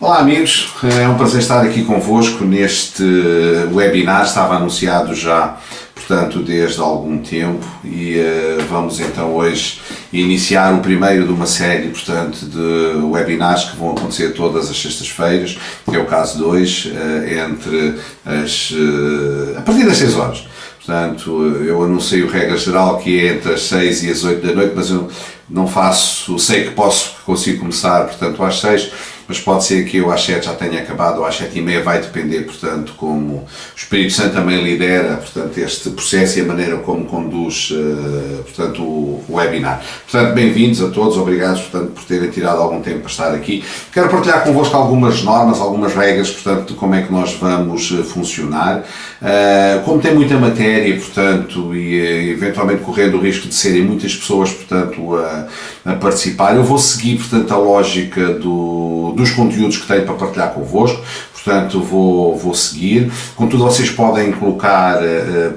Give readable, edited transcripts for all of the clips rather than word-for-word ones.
Olá amigos, é um prazer estar aqui convosco neste webinar, estava anunciado já, portanto, desde algum tempo e vamos então hoje iniciar o primeiro de uma série, portanto, de webinars que vão acontecer todas as sextas-feiras, que é o caso de hoje, a partir das 6 horas. Portanto, eu anuncio regra geral que é entre as 6 e as 8 da noite, mas eu não faço, sei que consigo começar, portanto, às 6, mas pode ser que eu às 7 já tenha acabado, ou às 7h30, vai depender, portanto, como o Espírito Santo também lidera, portanto, este processo e a maneira como conduz, portanto, o webinar. Portanto, bem-vindos a todos, obrigados, portanto, por terem tirado algum tempo para estar aqui. Quero partilhar convosco algumas normas, algumas regras, portanto, de como é que nós vamos funcionar. Como tem muita matéria, portanto, e eventualmente correndo o risco de serem muitas pessoas, portanto, a participar, eu vou seguir, portanto, a lógica dos conteúdos que tenho para partilhar convosco, portanto vou seguir. Contudo, vocês podem colocar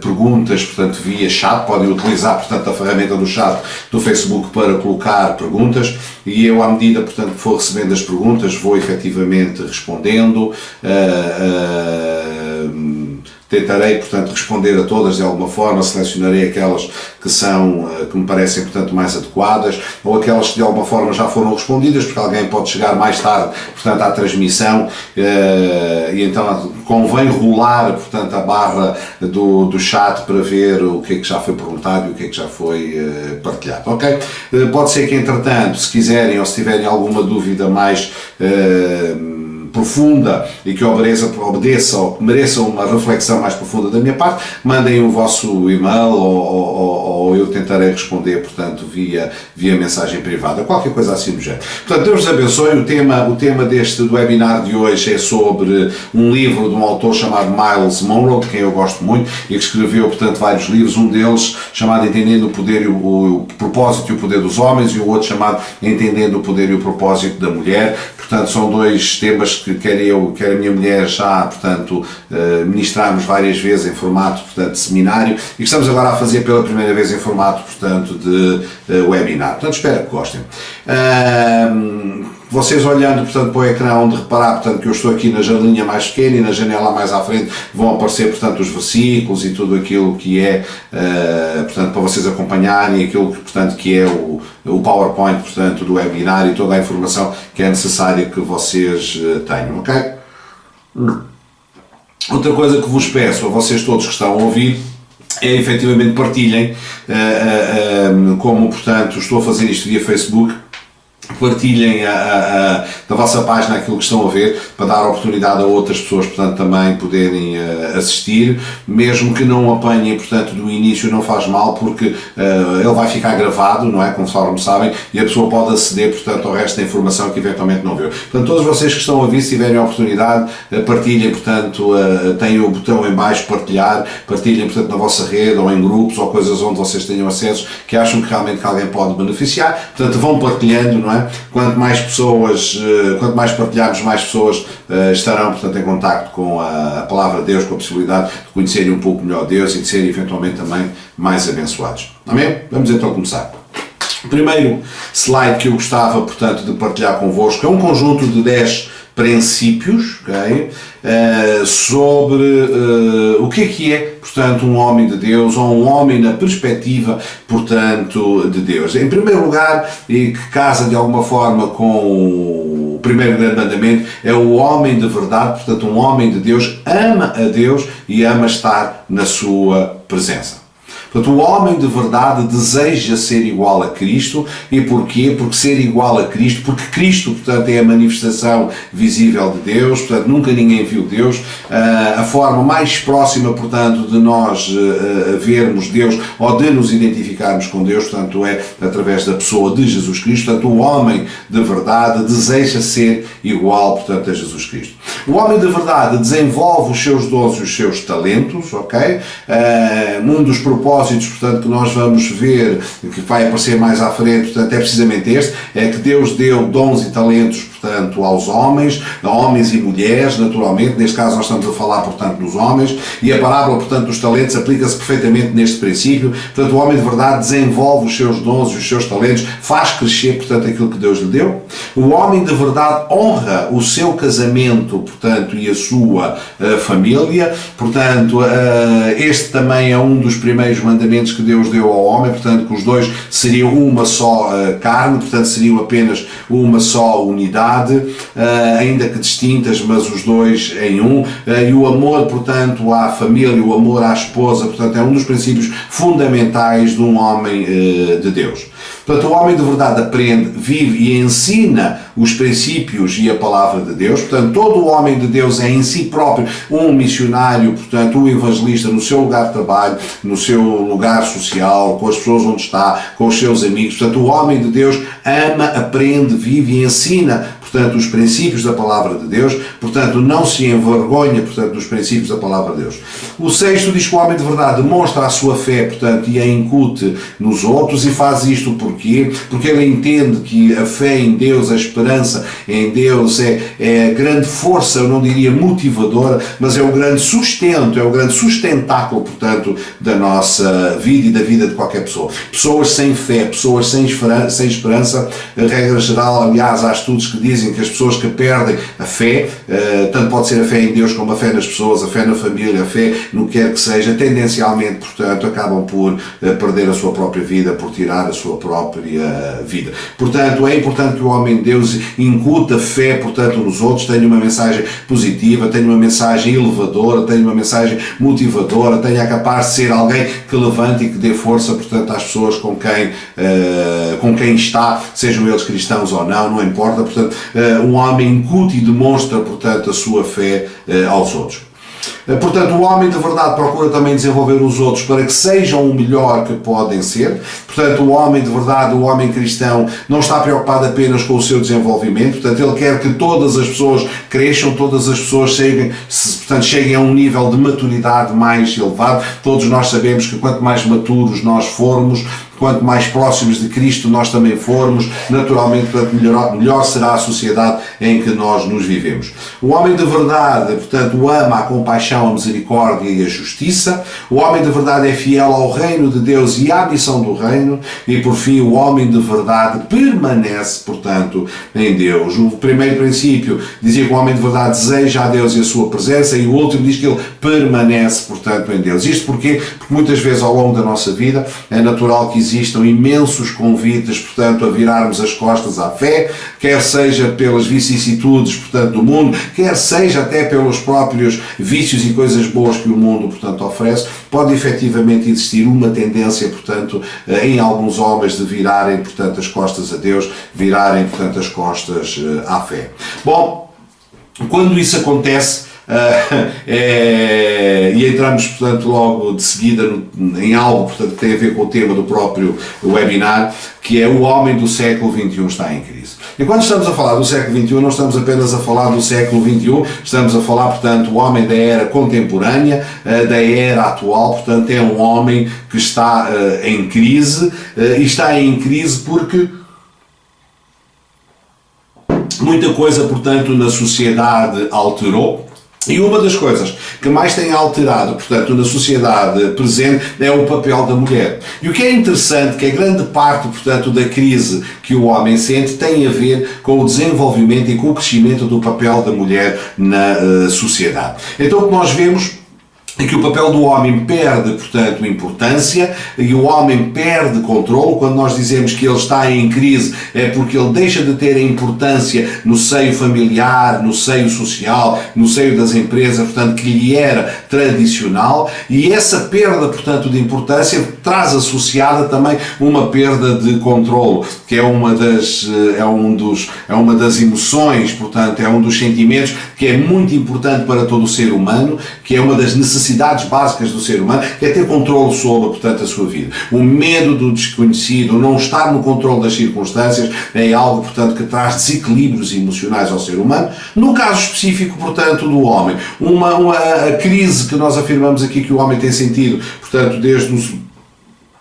perguntas, portanto, via chat, podem utilizar, portanto, a ferramenta do chat do Facebook para colocar perguntas e eu, à medida, portanto, que for recebendo as perguntas, vou efetivamente respondendo. Tentarei, portanto, responder a todas de alguma forma, selecionarei aquelas que me parecem, portanto, mais adequadas, ou aquelas que de alguma forma já foram respondidas, porque alguém pode chegar mais tarde, portanto, à transmissão, e então convém rolar, portanto, a barra do chat para ver o que é que já foi perguntado e o que é que já foi partilhado, ok? Pode ser que, entretanto, se quiserem ou se tiverem alguma dúvida mais profunda e que obedeça ou que mereça uma reflexão mais profunda da minha parte, mandem o vosso e-mail ou eu tentarei responder, portanto, via mensagem privada, qualquer coisa assim do género. Portanto, Deus vos abençoe. O tema do webinar de hoje é sobre um livro de um autor chamado Myles Munroe, de quem eu gosto muito, e que escreveu, portanto, vários livros, um deles chamado Entendendo o Poder e o Propósito e o Poder dos Homens, e o outro chamado Entendendo o Poder e o Propósito da Mulher. Portanto, são dois temas que quer eu, quer a minha mulher já, portanto, ministramos várias vezes em formato, portanto, de seminário, e que estamos agora a fazer pela primeira vez em formato, portanto, de webinar. Portanto, espero que gostem. Vocês olhando, portanto, para o ecrã, onde reparar, portanto, que eu estou aqui na janelinha mais pequena e na janela mais à frente vão aparecer, portanto, os versículos e tudo aquilo que é, portanto, para vocês acompanharem, aquilo que, portanto, que é o PowerPoint, portanto, do webinar e toda a informação que é necessária que vocês tenham, ok? Outra coisa que vos peço a vocês todos que estão a ouvir é efetivamente partilhem, como, portanto, estou a fazer isto via Facebook, partilhem da vossa página aquilo que estão a ver, para dar oportunidade a outras pessoas, portanto, também poderem assistir, mesmo que não apanhem, portanto, do início, não faz mal, porque ele vai ficar gravado, não é, conforme sabem, e a pessoa pode aceder, portanto, ao resto da informação que eventualmente não viu. Portanto, todos vocês que estão a ver, se tiverem a oportunidade, partilhem, portanto, têm o botão em baixo, partilhem, portanto, na vossa rede, ou em grupos, ou coisas onde vocês tenham acesso, que acham que realmente que alguém pode beneficiar, portanto, vão partilhando, não é? Quanto mais pessoas, quanto mais partilharmos, mais pessoas estarão, portanto, em contacto com a palavra de Deus, com a possibilidade de conhecerem um pouco melhor Deus e de serem eventualmente também mais abençoados. Amém? Vamos então começar. O primeiro slide que eu gostava, portanto, de partilhar convosco é um conjunto de 10 princípios, okay, sobre o que é, portanto, um homem de Deus, ou um homem na perspectiva, portanto, de Deus. Em primeiro lugar, e que casa de alguma forma com o primeiro grande mandamento, é o homem de verdade, portanto, um homem de Deus, ama a Deus e ama estar na sua presença. Portanto, o homem de verdade deseja ser igual a Cristo. E porquê? Porque ser igual a Cristo, porque Cristo, portanto, é a manifestação visível de Deus, portanto, nunca ninguém viu Deus. A forma mais próxima, portanto, de nós vermos Deus ou de nos identificarmos com Deus, portanto, é através da pessoa de Jesus Cristo. Portanto, o homem de verdade deseja ser igual, portanto, a Jesus Cristo. O homem de verdade desenvolve os seus dons e os seus talentos, ok? Um dos propósitos, portanto, que nós vamos ver, que vai aparecer mais à frente, portanto, é precisamente este, é que Deus deu dons e talentos, portanto, aos homens e mulheres, naturalmente, neste caso nós estamos a falar, portanto, dos homens, e a parábola, portanto, dos talentos aplica-se perfeitamente neste princípio. Portanto, o homem de verdade desenvolve os seus dons e os seus talentos, faz crescer, portanto, aquilo que Deus lhe deu. O homem de verdade honra o seu casamento, portanto, e a sua família. Portanto, este também é um dos primeiros mandamentos que Deus deu ao homem, portanto, que os dois seriam uma só carne, portanto, seriam apenas uma só unidade, ainda que distintas, mas os dois em um. E o amor, portanto, à família, o amor à esposa, portanto, é um dos princípios fundamentais de um homem de Deus. Portanto, o homem de verdade aprende, vive e ensina os princípios e a palavra de Deus. Portanto, todo o homem de Deus é em si próprio um missionário, portanto, um evangelista no seu lugar de trabalho, no seu lugar social, com as pessoas onde está, com os seus amigos. Portanto, o homem de Deus ama, aprende, vive e ensina, portanto, os princípios da palavra de Deus, portanto, não se envergonha, portanto, dos princípios da palavra de Deus. O sexto diz que o homem de verdade demonstra a sua fé, portanto, e a incute nos outros, e faz isto porquê? Porque ele entende que a fé em Deus, a esperança em Deus é a grande força, eu não diria motivadora, mas é o grande sustento, é o grande sustentáculo, portanto, da nossa vida e da vida de qualquer pessoa. Pessoas sem fé, pessoas sem esperança, a regra geral, aliás, há estudos que dizem que as pessoas que perdem a fé, tanto pode ser a fé em Deus como a fé nas pessoas, a fé na família, a fé no que quer que seja, tendencialmente, portanto, acabam por perder a sua própria vida, por tirar a sua própria vida. Portanto, é importante que o homem de Deus incuta fé, portanto, nos outros, tenha uma mensagem positiva, tenha uma mensagem elevadora, tenha uma mensagem motivadora, tenha capaz de ser alguém que levante e que dê força, portanto, às pessoas com quem está, sejam eles cristãos ou não importa. Portanto, um homem incute e demonstra, portanto, a sua fé aos outros. Portanto, o homem de verdade procura também desenvolver os outros para que sejam o melhor que podem ser. Portanto, o homem de verdade, o homem cristão, não está preocupado apenas com o seu desenvolvimento. Portanto, ele quer que todas as pessoas cresçam, todas as pessoas cheguem a um nível de maturidade mais elevado. Todos nós sabemos que quanto mais maturos nós formos, quanto mais próximos de Cristo nós também formos, naturalmente, melhor será a sociedade em que nós nos vivemos. O homem de verdade, portanto, ama a compaixão, a misericórdia e a justiça. O homem de verdade é fiel ao reino de Deus e à missão do reino. E, por fim, o homem de verdade permanece, portanto, em Deus. O primeiro princípio dizia que o homem de verdade deseja a Deus e a sua presença, e o último diz que ele permanece, portanto, em Deus. Isto porquê? Porque muitas vezes ao longo da nossa vida é natural que existam imensos convites, portanto, a virarmos as costas à fé, quer seja pelas vicissitudes, portanto, do mundo, quer seja até pelos próprios vícios e coisas boas que o mundo, portanto, oferece. Pode efetivamente existir uma tendência, portanto, em alguns homens de virarem, portanto, as costas a Deus, virarem, portanto, as costas à fé. Bom, quando isso acontece, e entramos, portanto, logo de seguida em algo, portanto, que tem a ver com o tema do próprio webinar, que é o homem do século XXI está em crise. E quando estamos a falar do século XXI, não estamos apenas a falar do século XXI, estamos a falar, portanto, o homem da era contemporânea, da era atual. Portanto, é um homem que está em crise, e está em crise porque muita coisa, portanto, na sociedade alterou. E uma das coisas que mais tem alterado, portanto, na sociedade presente é o papel da mulher. E o que é interessante, que a grande parte, portanto, da crise que o homem sente tem a ver com o desenvolvimento e com o crescimento do papel da mulher na sociedade. Então, o que nós vemos é que o papel do homem perde, portanto, importância, e o homem perde controle. Quando nós dizemos que ele está em crise, é porque ele deixa de ter a importância no seio familiar, no seio social, no seio das empresas, portanto, que lhe era tradicional, e essa perda, portanto, de importância traz associada também uma perda de controle, que é uma das emoções, portanto, é um dos sentimentos que é muito importante para todo o ser humano, que é uma das necessidades básicas do ser humano, que é ter controle sobre, portanto, a sua vida. O medo do desconhecido, não estar no controle das circunstâncias, é algo, portanto, que traz desequilíbrios emocionais ao ser humano. No caso específico, portanto, do homem, a crise que nós afirmamos aqui que o homem tem sentido, portanto, desde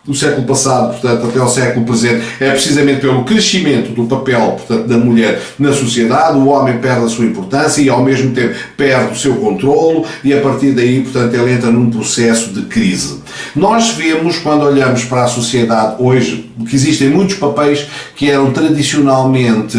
do século passado, portanto, até ao século presente, é precisamente pelo crescimento do papel, portanto, da mulher na sociedade. O homem perde a sua importância e, ao mesmo tempo, perde o seu controlo e, a partir daí, portanto, ele entra num processo de crise. Nós vemos, quando olhamos para a sociedade hoje, que existem muitos papéis que eram tradicionalmente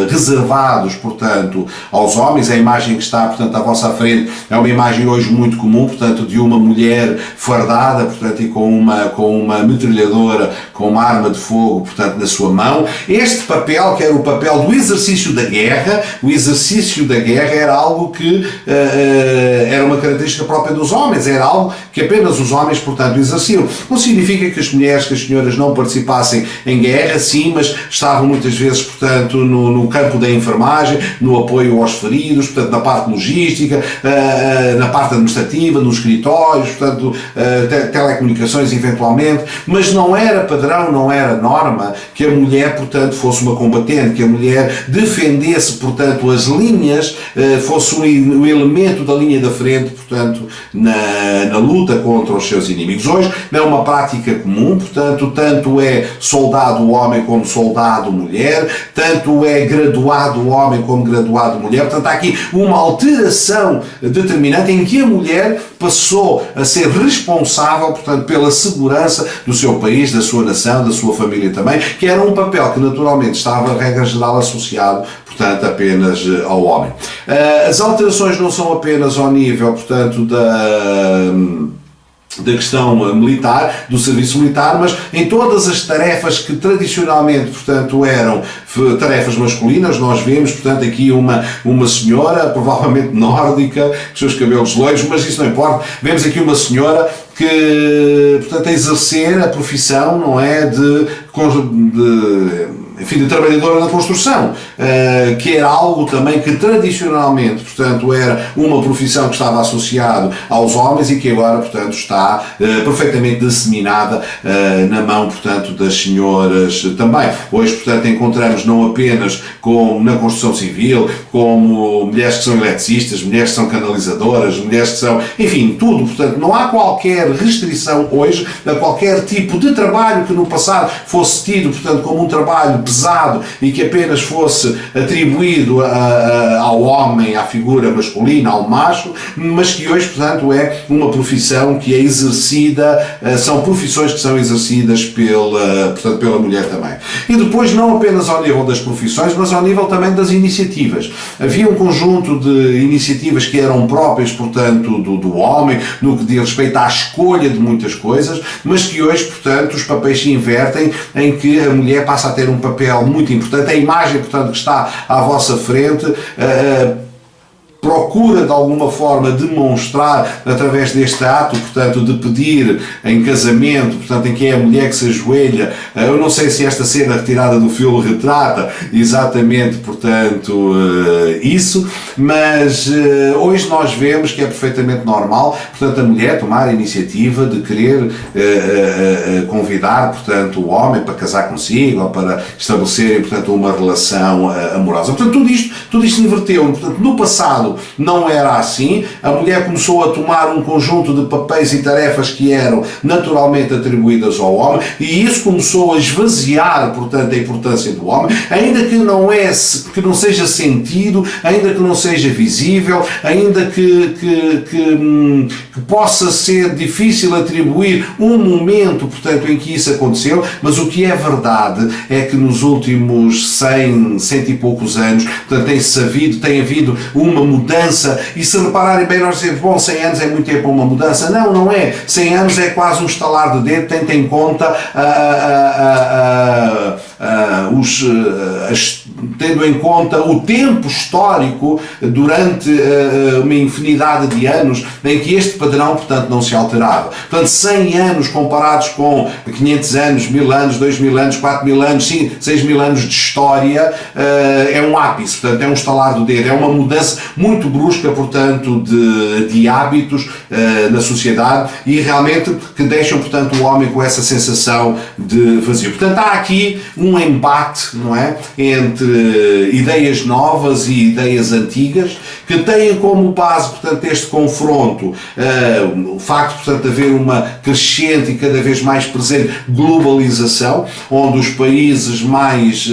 reservados, portanto, aos homens. A imagem que está, portanto, à vossa frente é uma imagem hoje muito comum, portanto, de uma mulher fardada, portanto, e com uma metralhadora, com uma arma de fogo, portanto, na sua mão. Este papel, que era o papel do exercício da guerra, o exercício da guerra era algo que era uma característica própria dos homens, era algo que apenas os homens, portanto, exerciam. Não significa que as mulheres, que as senhoras não participassem em guerra, sim, mas estavam muitas vezes, portanto, no campo da enfermagem, no apoio aos feridos, portanto, na parte logística, na parte administrativa, nos escritórios, portanto, telecomunicações eventualmente, mas não era padrão, não era norma que a mulher, portanto, fosse uma combatente, que a mulher defendesse, portanto, as linhas, fosse o elemento da linha da frente, portanto, na luta contra os seus inimigos. Hoje é uma prática comum, portanto, tanto é soldado homem como soldado mulher, tanto é graduado homem como graduado mulher, portanto, há aqui uma alteração determinante em que a mulher passou a ser responsável, portanto, pela segurança do seu país, da sua nação, da sua família também, que era um papel que naturalmente estava, regra geral, associado, portanto, apenas ao homem. As alterações não são apenas ao nível, portanto, da questão militar, do serviço militar, mas em todas as tarefas que tradicionalmente, portanto, eram tarefas masculinas. Nós vemos, portanto, aqui uma senhora, provavelmente nórdica, com os seus cabelos loiros, mas isso não importa. Vemos aqui uma senhora que, portanto, a exercer a profissão, não é, de trabalhadora na construção, que era algo também que tradicionalmente, portanto, era uma profissão que estava associada aos homens e que agora, portanto, está perfeitamente disseminada na mão, portanto, das senhoras também. Hoje, portanto, encontramos não apenas na construção civil, como mulheres que são eletricistas, mulheres que são canalizadoras, mulheres que são, enfim, tudo. Portanto, não há qualquer restrição hoje a qualquer tipo de trabalho que no passado fosse tido, portanto, como um trabalho pesado e que apenas fosse atribuído ao homem, à figura masculina, ao macho, mas que hoje, portanto, é uma profissão que é exercida, são profissões que são exercidas portanto, pela mulher também. E depois, não apenas ao nível das profissões, mas ao nível também das iniciativas. Havia um conjunto de iniciativas que eram próprias, portanto, do homem, no que diz respeito à escolha de muitas coisas, mas que hoje, portanto, os papéis se invertem, em que a mulher passa a ter um papel muito importante. A imagem, portanto, que está à vossa frente procura de alguma forma demonstrar através deste ato, portanto, de pedir em casamento, portanto, em que é a mulher que se ajoelha. Eu não sei se esta cena retirada do filme retrata exatamente, portanto, isso, mas hoje nós vemos que é perfeitamente normal, portanto, a mulher tomar a iniciativa de querer convidar, portanto, o homem para casar consigo ou para estabelecerem, portanto, uma relação amorosa. Portanto, tudo isto inverteu. Portanto, no passado não era assim. A mulher começou a tomar um conjunto de papéis e tarefas que eram naturalmente atribuídas ao homem, e isso começou a esvaziar, portanto, a importância do homem, ainda que não seja sentido, ainda que não seja visível, ainda que possa ser difícil atribuir um momento, portanto, em que isso aconteceu, mas o que é verdade é que nos últimos 100 e poucos anos, portanto, tem havido uma mudança. E se repararem bem, nós dizemos, bom, 100 anos é muito tempo uma mudança. Não é. 100 anos é quase um estalar de dedo, tendo em conta tendo em conta o tempo histórico durante uma infinidade de anos em que este padrão, portanto, não se alterava. Portanto, 100 anos comparados com 500 anos, 1000 anos, 2000 anos, 4000 anos, 6000 anos de história, é um ápice, portanto, é um estalar do dedo, é uma mudança muito brusca, portanto, de hábitos na sociedade, e realmente que deixam, portanto, o homem com essa sensação de vazio. Portanto, há aqui um embate, não é, entre entre ideias novas e ideias antigas, que têm como base, portanto, este confronto, o facto, portanto, de haver uma crescente e cada vez mais presente globalização, onde os países mais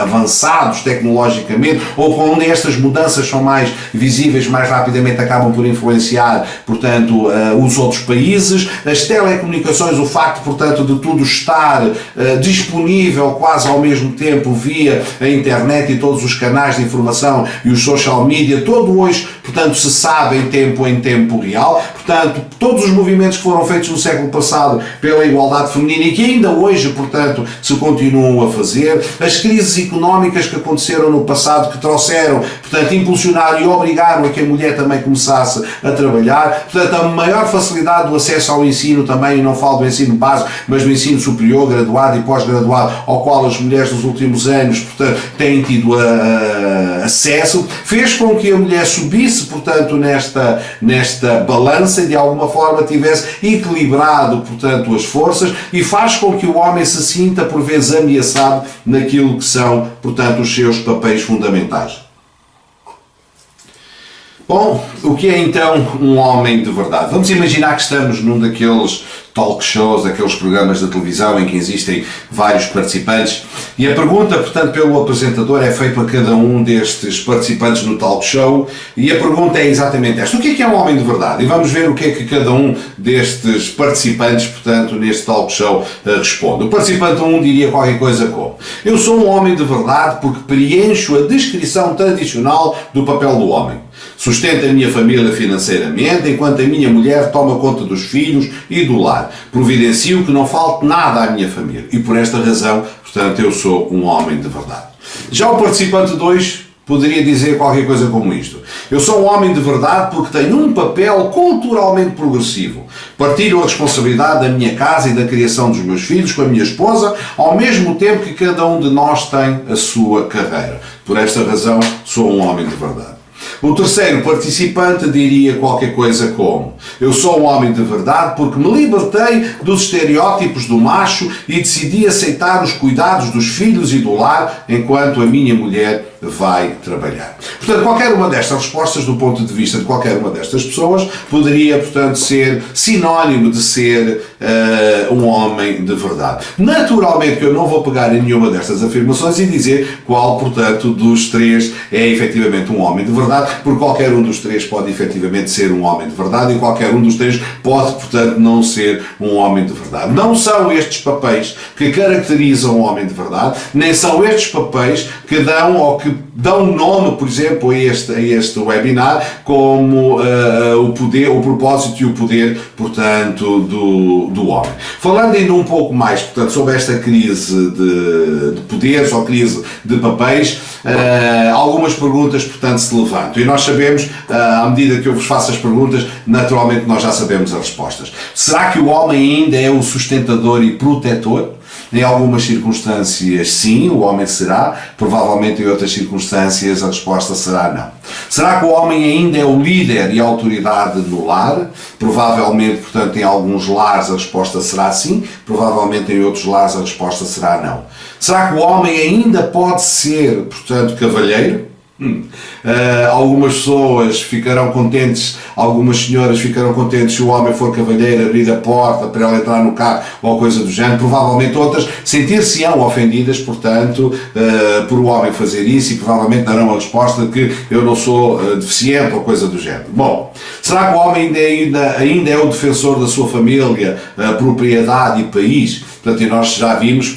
avançados tecnologicamente, ou onde estas mudanças são mais visíveis, mais rapidamente acabam por influenciar, portanto, os outros países, as telecomunicações, o facto, portanto, de tudo estar disponível quase ao mesmo tempo via a internet e todos os canais de informação e os social media, todo hoje, portanto, se sabe em tempo real, portanto, todos os movimentos que foram feitos no século passado pela igualdade feminina e que ainda hoje, portanto, se continuam a fazer, as crises económicas que aconteceram no passado, que trouxeram, portanto, impulsionaram e obrigaram a que a mulher também começasse a trabalhar, portanto, a maior facilidade do acesso ao ensino também, e não falo do ensino básico, mas do ensino superior, graduado e pós-graduado, ao qual as mulheres nos últimos anos, portanto, têm tido acesso, fez com que a mulher subisse, portanto, nesta balança e de alguma forma tivesse equilibrado, portanto, as forças, e faz com que o homem se sinta por vezes ameaçado naquilo que são, portanto, os seus papéis fundamentais. Bom, o que é então um homem de verdade? Vamos imaginar que estamos num daqueles talk shows, daqueles programas de televisão em que existem vários participantes e a pergunta, portanto, pelo apresentador é feita a cada um destes participantes no talk show e a pergunta é exatamente esta: o que é um homem de verdade? E vamos ver o que é que cada um destes participantes, portanto, neste talk show responde. O participante 1 diria qualquer coisa como: eu sou um homem de verdade porque preencho a descrição tradicional do papel do homem. Sustento a minha família financeiramente, enquanto a minha mulher toma conta dos filhos e do lar. Providencio que não falte nada à minha família. E por esta razão, portanto, eu sou um homem de verdade. Já o participante 2 poderia dizer qualquer coisa como isto: eu sou um homem de verdade porque tenho um papel culturalmente progressivo. Partilho a responsabilidade da minha casa e da criação dos meus filhos com a minha esposa, ao mesmo tempo que cada um de nós tem a sua carreira. Por esta razão, sou um homem de verdade. O terceiro participante diria qualquer coisa como: eu sou um homem de verdade porque me libertei dos estereótipos do macho e decidi aceitar os cuidados dos filhos e do lar enquanto a minha mulher vai trabalhar. Portanto, qualquer uma destas respostas, do ponto de vista de qualquer uma destas pessoas, poderia, portanto, ser sinónimo de ser um homem de verdade. Naturalmente que eu não vou pegar em nenhuma destas afirmações e dizer qual, portanto, dos três é efetivamente um homem de verdade, porque qualquer um dos três pode efetivamente ser um homem de verdade e qualquer um dos três pode, portanto, não ser um homem de verdade. Não são estes papéis que caracterizam o homem de verdade, nem são estes papéis que dão ou que dão nome, por exemplo, a este webinar como o poder, o propósito e o poder, portanto, do homem. Falando ainda um pouco mais, portanto, sobre esta crise de poderes ou crise de papéis, algumas perguntas, portanto, se levantam. E nós sabemos, à medida que eu vos faço as perguntas, naturalmente nós já sabemos as respostas. Será que o homem ainda é o sustentador e protetor? Em algumas circunstâncias, sim, o homem será. Provavelmente em outras circunstâncias a resposta será não. Será que o homem ainda é o líder e a autoridade no lar? Provavelmente, portanto, em alguns lares a resposta será sim. Provavelmente em outros lares a resposta será não. Será que o homem ainda pode ser, portanto, cavalheiro? Algumas pessoas ficarão contentes, algumas senhoras ficarão contentes se o homem for cavalheiro, abrir a porta para ela entrar no carro ou coisa do género. Provavelmente outras sentir-se-ão ofendidas, portanto, por o homem fazer isso, e provavelmente darão a resposta que eu não sou deficiente ou coisa do género. Bom, será que o homem ainda é o defensor da sua família, propriedade e país? Portanto, e nós já vimos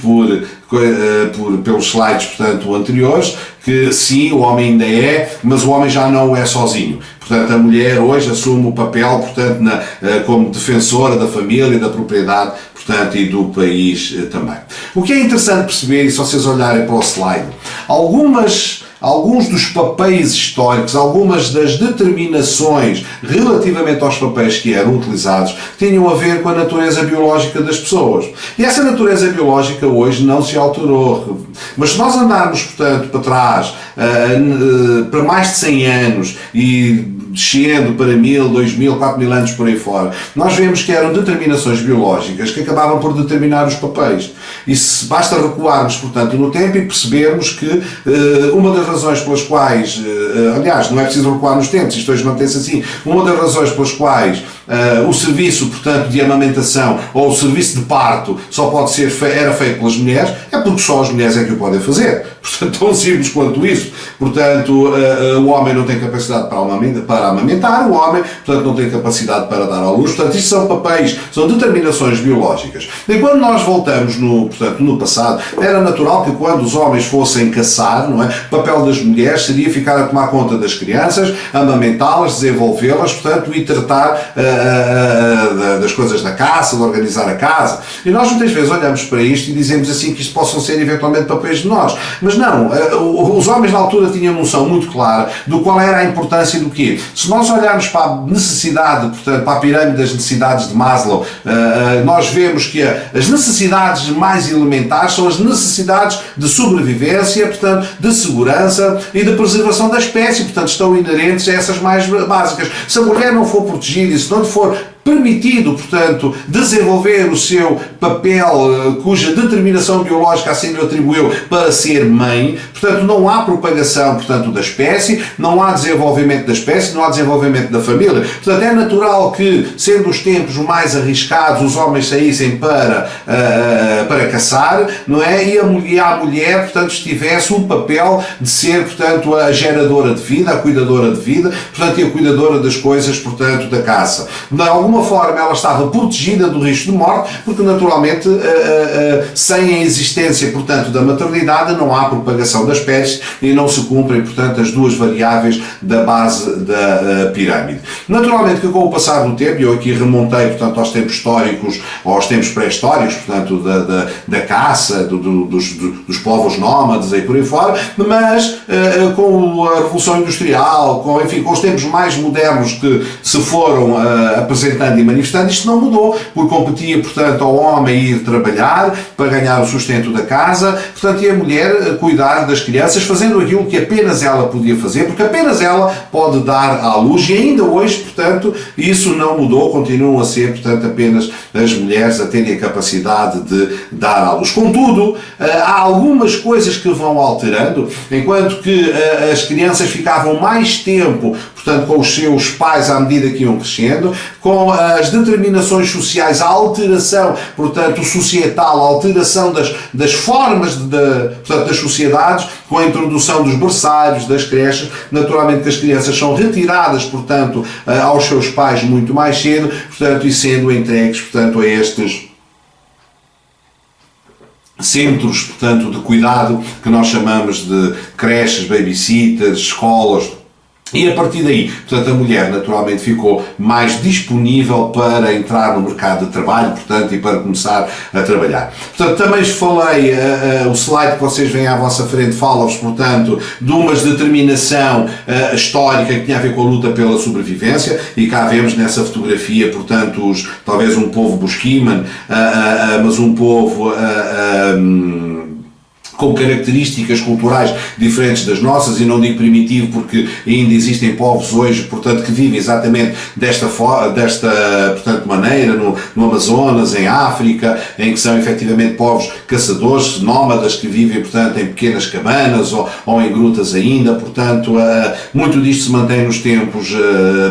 pelos slides, portanto, anteriores, que sim, o homem ainda é, mas o homem já não o é sozinho. Portanto, a mulher hoje assume o papel, portanto, como defensora da família, da propriedade, portanto, e do país também. O que é interessante perceber, e se vocês olharem para o slide, algumas alguns dos papéis históricos, algumas das determinações relativamente aos papéis que eram utilizados, tinham a ver com a natureza biológica das pessoas. E essa natureza biológica hoje não se alterou. Mas se nós andarmos, portanto, para trás, para mais de 100 anos e descendo para 1000, 2000, 4000 anos por aí fora, nós vemos que eram determinações biológicas que acabavam por determinar os papéis. E se basta recuarmos, portanto, no tempo e percebermos que uma das razões pelas quais, aliás, não é preciso recuar nos tempos, isto hoje mantém-se assim, uma das razões pelas quais o serviço, portanto, de amamentação ou o serviço de parto só pode ser era feito pelas mulheres, é porque só as mulheres é que o podem fazer. Portanto, tão simples quanto isso. Portanto, o homem não tem capacidade para amamentar, o homem, portanto, não tem capacidade para dar à luz. Portanto, isto são papéis, são determinações biológicas. E quando nós voltamos portanto, no passado, era natural que quando os homens fossem caçar, não é? O papel das mulheres seria ficar a tomar conta das crianças, amamentá-las, desenvolvê-las, portanto, e tratar das coisas da caça, de organizar a casa. E nós muitas vezes olhamos para isto e dizemos assim que isto possam ser eventualmente papéis de nós. Mas não, os homens na altura tinham noção muito clara do qual era a importância do quê. Se nós olharmos para a necessidade, portanto, para a pirâmide das necessidades de Maslow, nós vemos que as necessidades mais elementares são as necessidades de sobrevivência, portanto, de segurança e de preservação da espécie, portanto, estão inerentes a essas mais básicas. Se a mulher não for protegida e se não lhe for permitido, portanto, desenvolver o seu papel, cuja determinação biológica assim lhe atribuiu para ser mãe, portanto, não há propagação, portanto, da espécie, não há desenvolvimento da espécie, não há desenvolvimento da família. Portanto, é natural que, sendo os tempos mais arriscados, os homens saíssem para caçar, não é? E a mulher, portanto, tivesse um papel de ser, portanto, a geradora de vida, a cuidadora de vida, portanto, e a cuidadora das coisas, portanto, da caça. De alguma forma ela estava protegida do risco de morte, porque naturalmente sem a existência, portanto, da maternidade não há propagação da espécie e não se cumprem, portanto, as duas variáveis da base da pirâmide. Naturalmente que com o passar do tempo, eu aqui remontei, portanto, aos tempos históricos, aos tempos pré-históricos, portanto, da caça, dos povos nómades e por aí fora, mas com a Revolução Industrial, com os tempos mais modernos que se foram apresentando e manifestando, isto não mudou, porque competia, portanto, ao homem ir trabalhar para ganhar o sustento da casa, portanto, e a mulher cuidar das crianças, fazendo aquilo que apenas ela podia fazer, porque apenas ela pode dar à luz, e ainda hoje, portanto, isso não mudou, continuam a ser, portanto, apenas as mulheres a terem a capacidade de dar à luz. Contudo, há algumas coisas que vão alterando, enquanto que as crianças ficavam mais tempo, portanto, com os seus pais à medida que iam crescendo, com as determinações sociais, a alteração, portanto, societal, a alteração das formas portanto, das sociedades, com a introdução dos berçários, das creches, naturalmente que as crianças são retiradas, portanto, aos seus pais muito mais cedo, portanto, e sendo entregues, portanto, a estes centros, portanto, de cuidado, que nós chamamos de creches, babysitters, escolas. E a partir daí, portanto, a mulher naturalmente ficou mais disponível para entrar no mercado de trabalho, portanto, e para começar a trabalhar. Portanto, também falei, o slide que vocês veem à vossa frente fala-vos, portanto, de uma determinação histórica que tinha a ver com a luta pela sobrevivência, e cá vemos nessa fotografia, portanto, talvez um povo busquiman, mas um povo com características culturais diferentes das nossas, e não digo primitivo porque ainda existem povos hoje, portanto, que vivem exatamente desta portanto, maneira, no Amazonas, em África, em que são efetivamente povos caçadores, nómadas, que vivem, portanto, em pequenas cabanas ou em grutas ainda, portanto, muito disto se mantém nos tempos,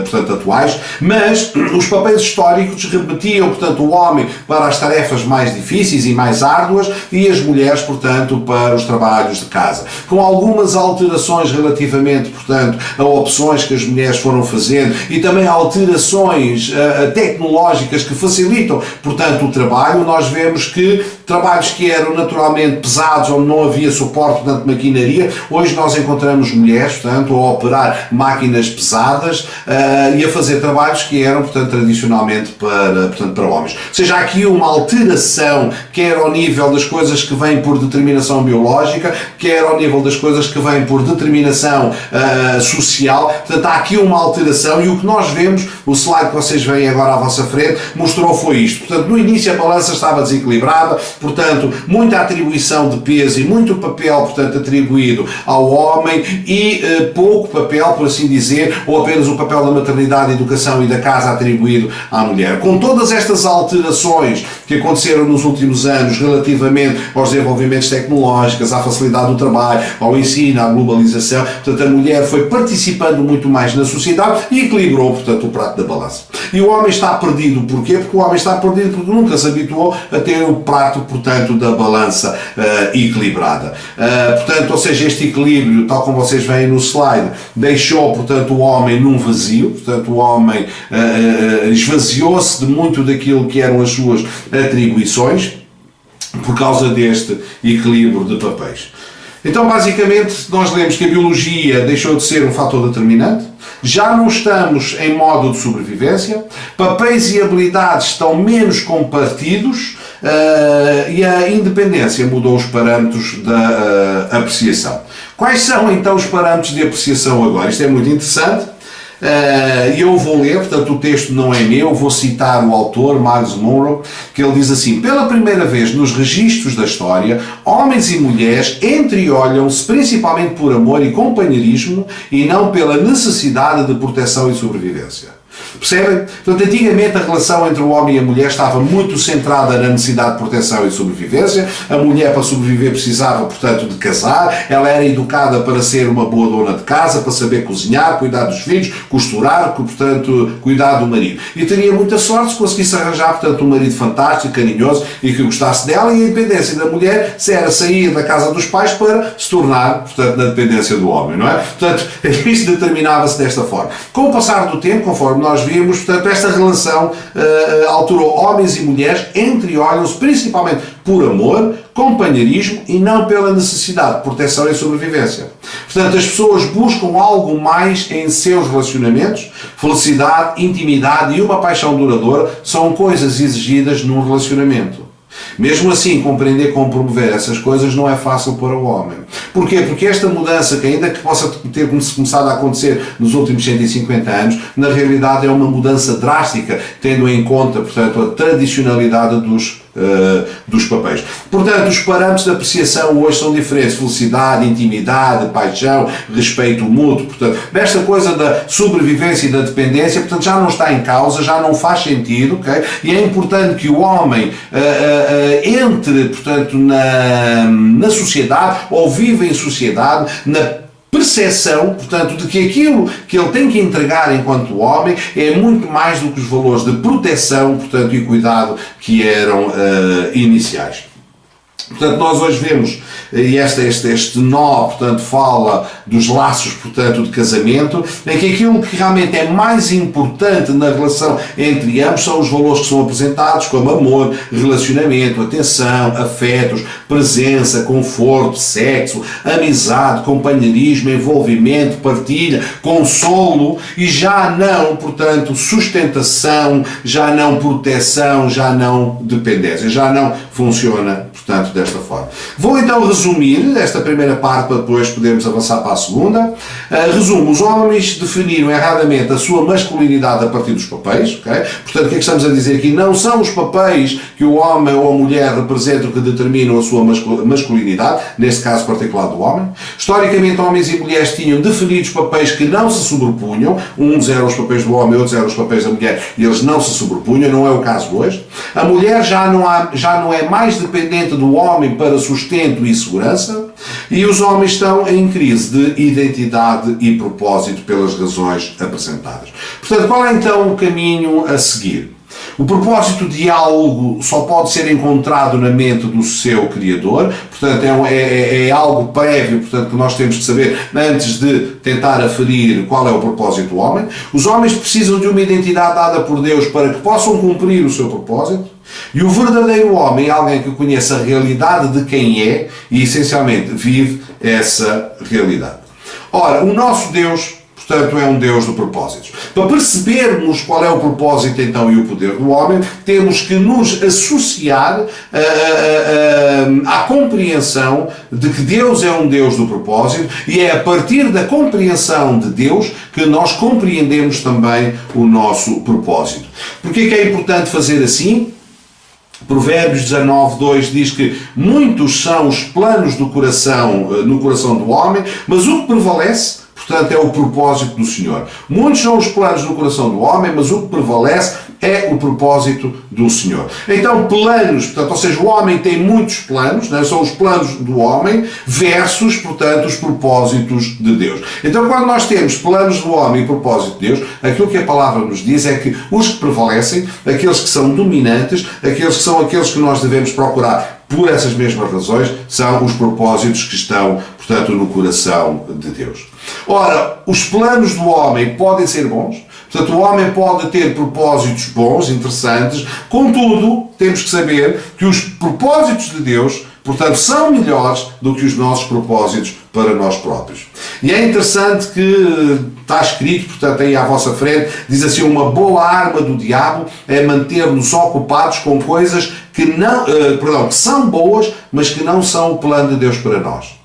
portanto, atuais, mas os papéis históricos remetiam, portanto, o homem para as tarefas mais difíceis e mais árduas e as mulheres, portanto, para os trabalhos de casa, com algumas alterações relativamente, portanto, a opções que as mulheres foram fazendo e também alterações tecnológicas que facilitam, portanto, o trabalho. Nós vemos que trabalhos que eram naturalmente pesados, onde não havia suporte, portanto, de maquinaria, hoje nós encontramos mulheres, portanto, a operar máquinas pesadas e a fazer trabalhos que eram, portanto, tradicionalmente para homens. Ou seja, há aqui uma alteração, quer ao nível das coisas que vêm por determinação determinação biológica, quer ao nível das coisas que vêm por determinação social. Portanto, há aqui uma alteração, e o que nós vemos, o slide que vocês veem agora à vossa frente, mostrou foi isto. Portanto, no início a balança estava desequilibrada, portanto, muita atribuição de peso e muito papel, portanto, atribuído ao homem e pouco papel, por assim dizer, ou apenas o papel da maternidade, educação e da casa atribuído à mulher. Com todas estas alterações que aconteceram nos últimos anos relativamente aos desenvolvimentos tecnológicos, à facilidade do trabalho, ao ensino, à globalização, portanto, a mulher foi participando muito mais na sociedade e equilibrou, portanto, o prato da balança. E o homem está perdido, porquê? Porque o homem está perdido porque nunca se habituou a ter o prato, portanto, da balança equilibrada. Portanto, ou seja, este equilíbrio, tal como vocês veem no slide, deixou, portanto, o homem num vazio, portanto, o homem esvaziou-se de muito daquilo que eram as suas atribuições por causa deste equilíbrio de papéis. Então, basicamente, nós lemos que a biologia deixou de ser um fator determinante, já não estamos em modo de sobrevivência, papéis e habilidades estão menos compartidos e a independência mudou os parâmetros da apreciação. Quais são então os parâmetros de apreciação agora? Isto é muito interessante. E eu vou ler, portanto o texto não é meu, vou citar o autor, Miles Monroe, que ele diz assim: pela primeira vez nos registros da história, homens e mulheres entreolham-se principalmente por amor e companheirismo e não pela necessidade de proteção e sobrevivência. Percebem? Portanto, antigamente a relação entre o homem e a mulher estava muito centrada na necessidade de proteção e sobrevivência. A mulher, para sobreviver, precisava, portanto, de casar. Ela era educada para ser uma boa dona de casa, para saber cozinhar, cuidar dos filhos, costurar, portanto, cuidar do marido. E teria muita sorte se conseguisse arranjar, portanto, um marido fantástico, carinhoso e que gostasse dela. E a independência da mulher era sair da casa dos pais para se tornar, portanto, na dependência do homem, não é? Portanto, isto determinava-se desta forma. Com o passar do tempo, conforme nós vimos, portanto, esta relação alterou. Homens e mulheres entreolham-se principalmente por amor, companheirismo e não pela necessidade de proteção e sobrevivência. Portanto, as pessoas buscam algo mais em seus relacionamentos. Felicidade, intimidade e uma paixão duradoura são coisas exigidas num relacionamento. Mesmo assim, compreender como promover essas coisas não é fácil para o homem. Porquê? Porque esta mudança, que ainda que possa ter começado a acontecer nos últimos 150 anos, na realidade é uma mudança drástica, tendo em conta, portanto, a tradicionalidade dos papéis. Portanto, os parâmetros de apreciação hoje são diferentes: felicidade, intimidade, paixão, respeito mútuo. Portanto, nesta coisa da sobrevivência e da dependência, portanto, já não está em causa, já não faz sentido, ok? E é importante que o homem entre, portanto, na sociedade, ou viva em sociedade, na percepção, portanto, de que aquilo que ele tem que entregar enquanto homem é muito mais do que os valores de proteção, portanto, e cuidado que eram iniciais. Portanto, nós hoje vemos, e este nó, portanto, fala dos laços, portanto, de casamento, em que aquilo que realmente é mais importante na relação entre ambos são os valores que são apresentados, como amor, relacionamento, atenção, afetos, presença, conforto, sexo, amizade, companheirismo, envolvimento, partilha, consolo, e já não, portanto, sustentação, já não proteção, já não dependência, já não funciona, portanto, desta forma. Vou então resumir esta primeira parte para depois podermos avançar para a segunda. Resumo: os homens definiram erradamente a sua masculinidade a partir dos papéis, ok? Portanto, o que é que estamos a dizer aqui? Não são os papéis que o homem ou a mulher representam que determinam a sua masculinidade, neste caso particular do homem. Historicamente, homens e mulheres tinham definidos papéis que não se sobrepunham. Uns eram os papéis do homem, outros eram os papéis da mulher, e eles não se sobrepunham. Não é o caso hoje. A mulher já não é mais dependente do homem para sustento e segurança, e os homens estão em crise de identidade e propósito pelas razões apresentadas. Portanto, qual é então o caminho a seguir? O propósito de algo só pode ser encontrado na mente do seu Criador, portanto é algo prévio, portanto, que nós temos que saber antes de tentar aferir qual é o propósito do homem. Os homens precisam de uma identidade dada por Deus para que possam cumprir o seu propósito, e o verdadeiro homem é alguém que conhece a realidade de quem é e essencialmente vive essa realidade. Ora, o nosso Deus, portanto é um Deus de propósitos. Para percebermos qual é o propósito então e o poder do homem, temos que nos associar à compreensão de que Deus é um Deus do propósito, e é a partir da compreensão de Deus que nós compreendemos também o nosso propósito. Porquê que é importante fazer assim? Provérbios 19:2 diz que muitos são os planos do coração, no coração do homem, mas o que prevalece, portanto, é o propósito do Senhor. Muitos são os planos no coração do homem, mas o que prevalece é o propósito do Senhor. Então, planos, portanto, ou seja, o homem tem muitos planos, né? São os planos do homem versus, portanto, os propósitos de Deus. Então, quando nós temos planos do homem e propósito de Deus, aquilo que a palavra nos diz é que os que prevalecem, aqueles que são dominantes, aqueles que nós devemos procurar por essas mesmas razões, são os propósitos que estão, portanto, no coração de Deus. Ora, os planos do homem podem ser bons, portanto, o homem pode ter propósitos bons, interessantes, contudo, temos que saber que os propósitos de Deus, portanto, são melhores do que os nossos propósitos para nós próprios. E é interessante que está escrito, portanto, aí à vossa frente, diz assim: uma boa arma do diabo é manter-nos ocupados com coisas que são boas, mas que não são o plano de Deus para nós.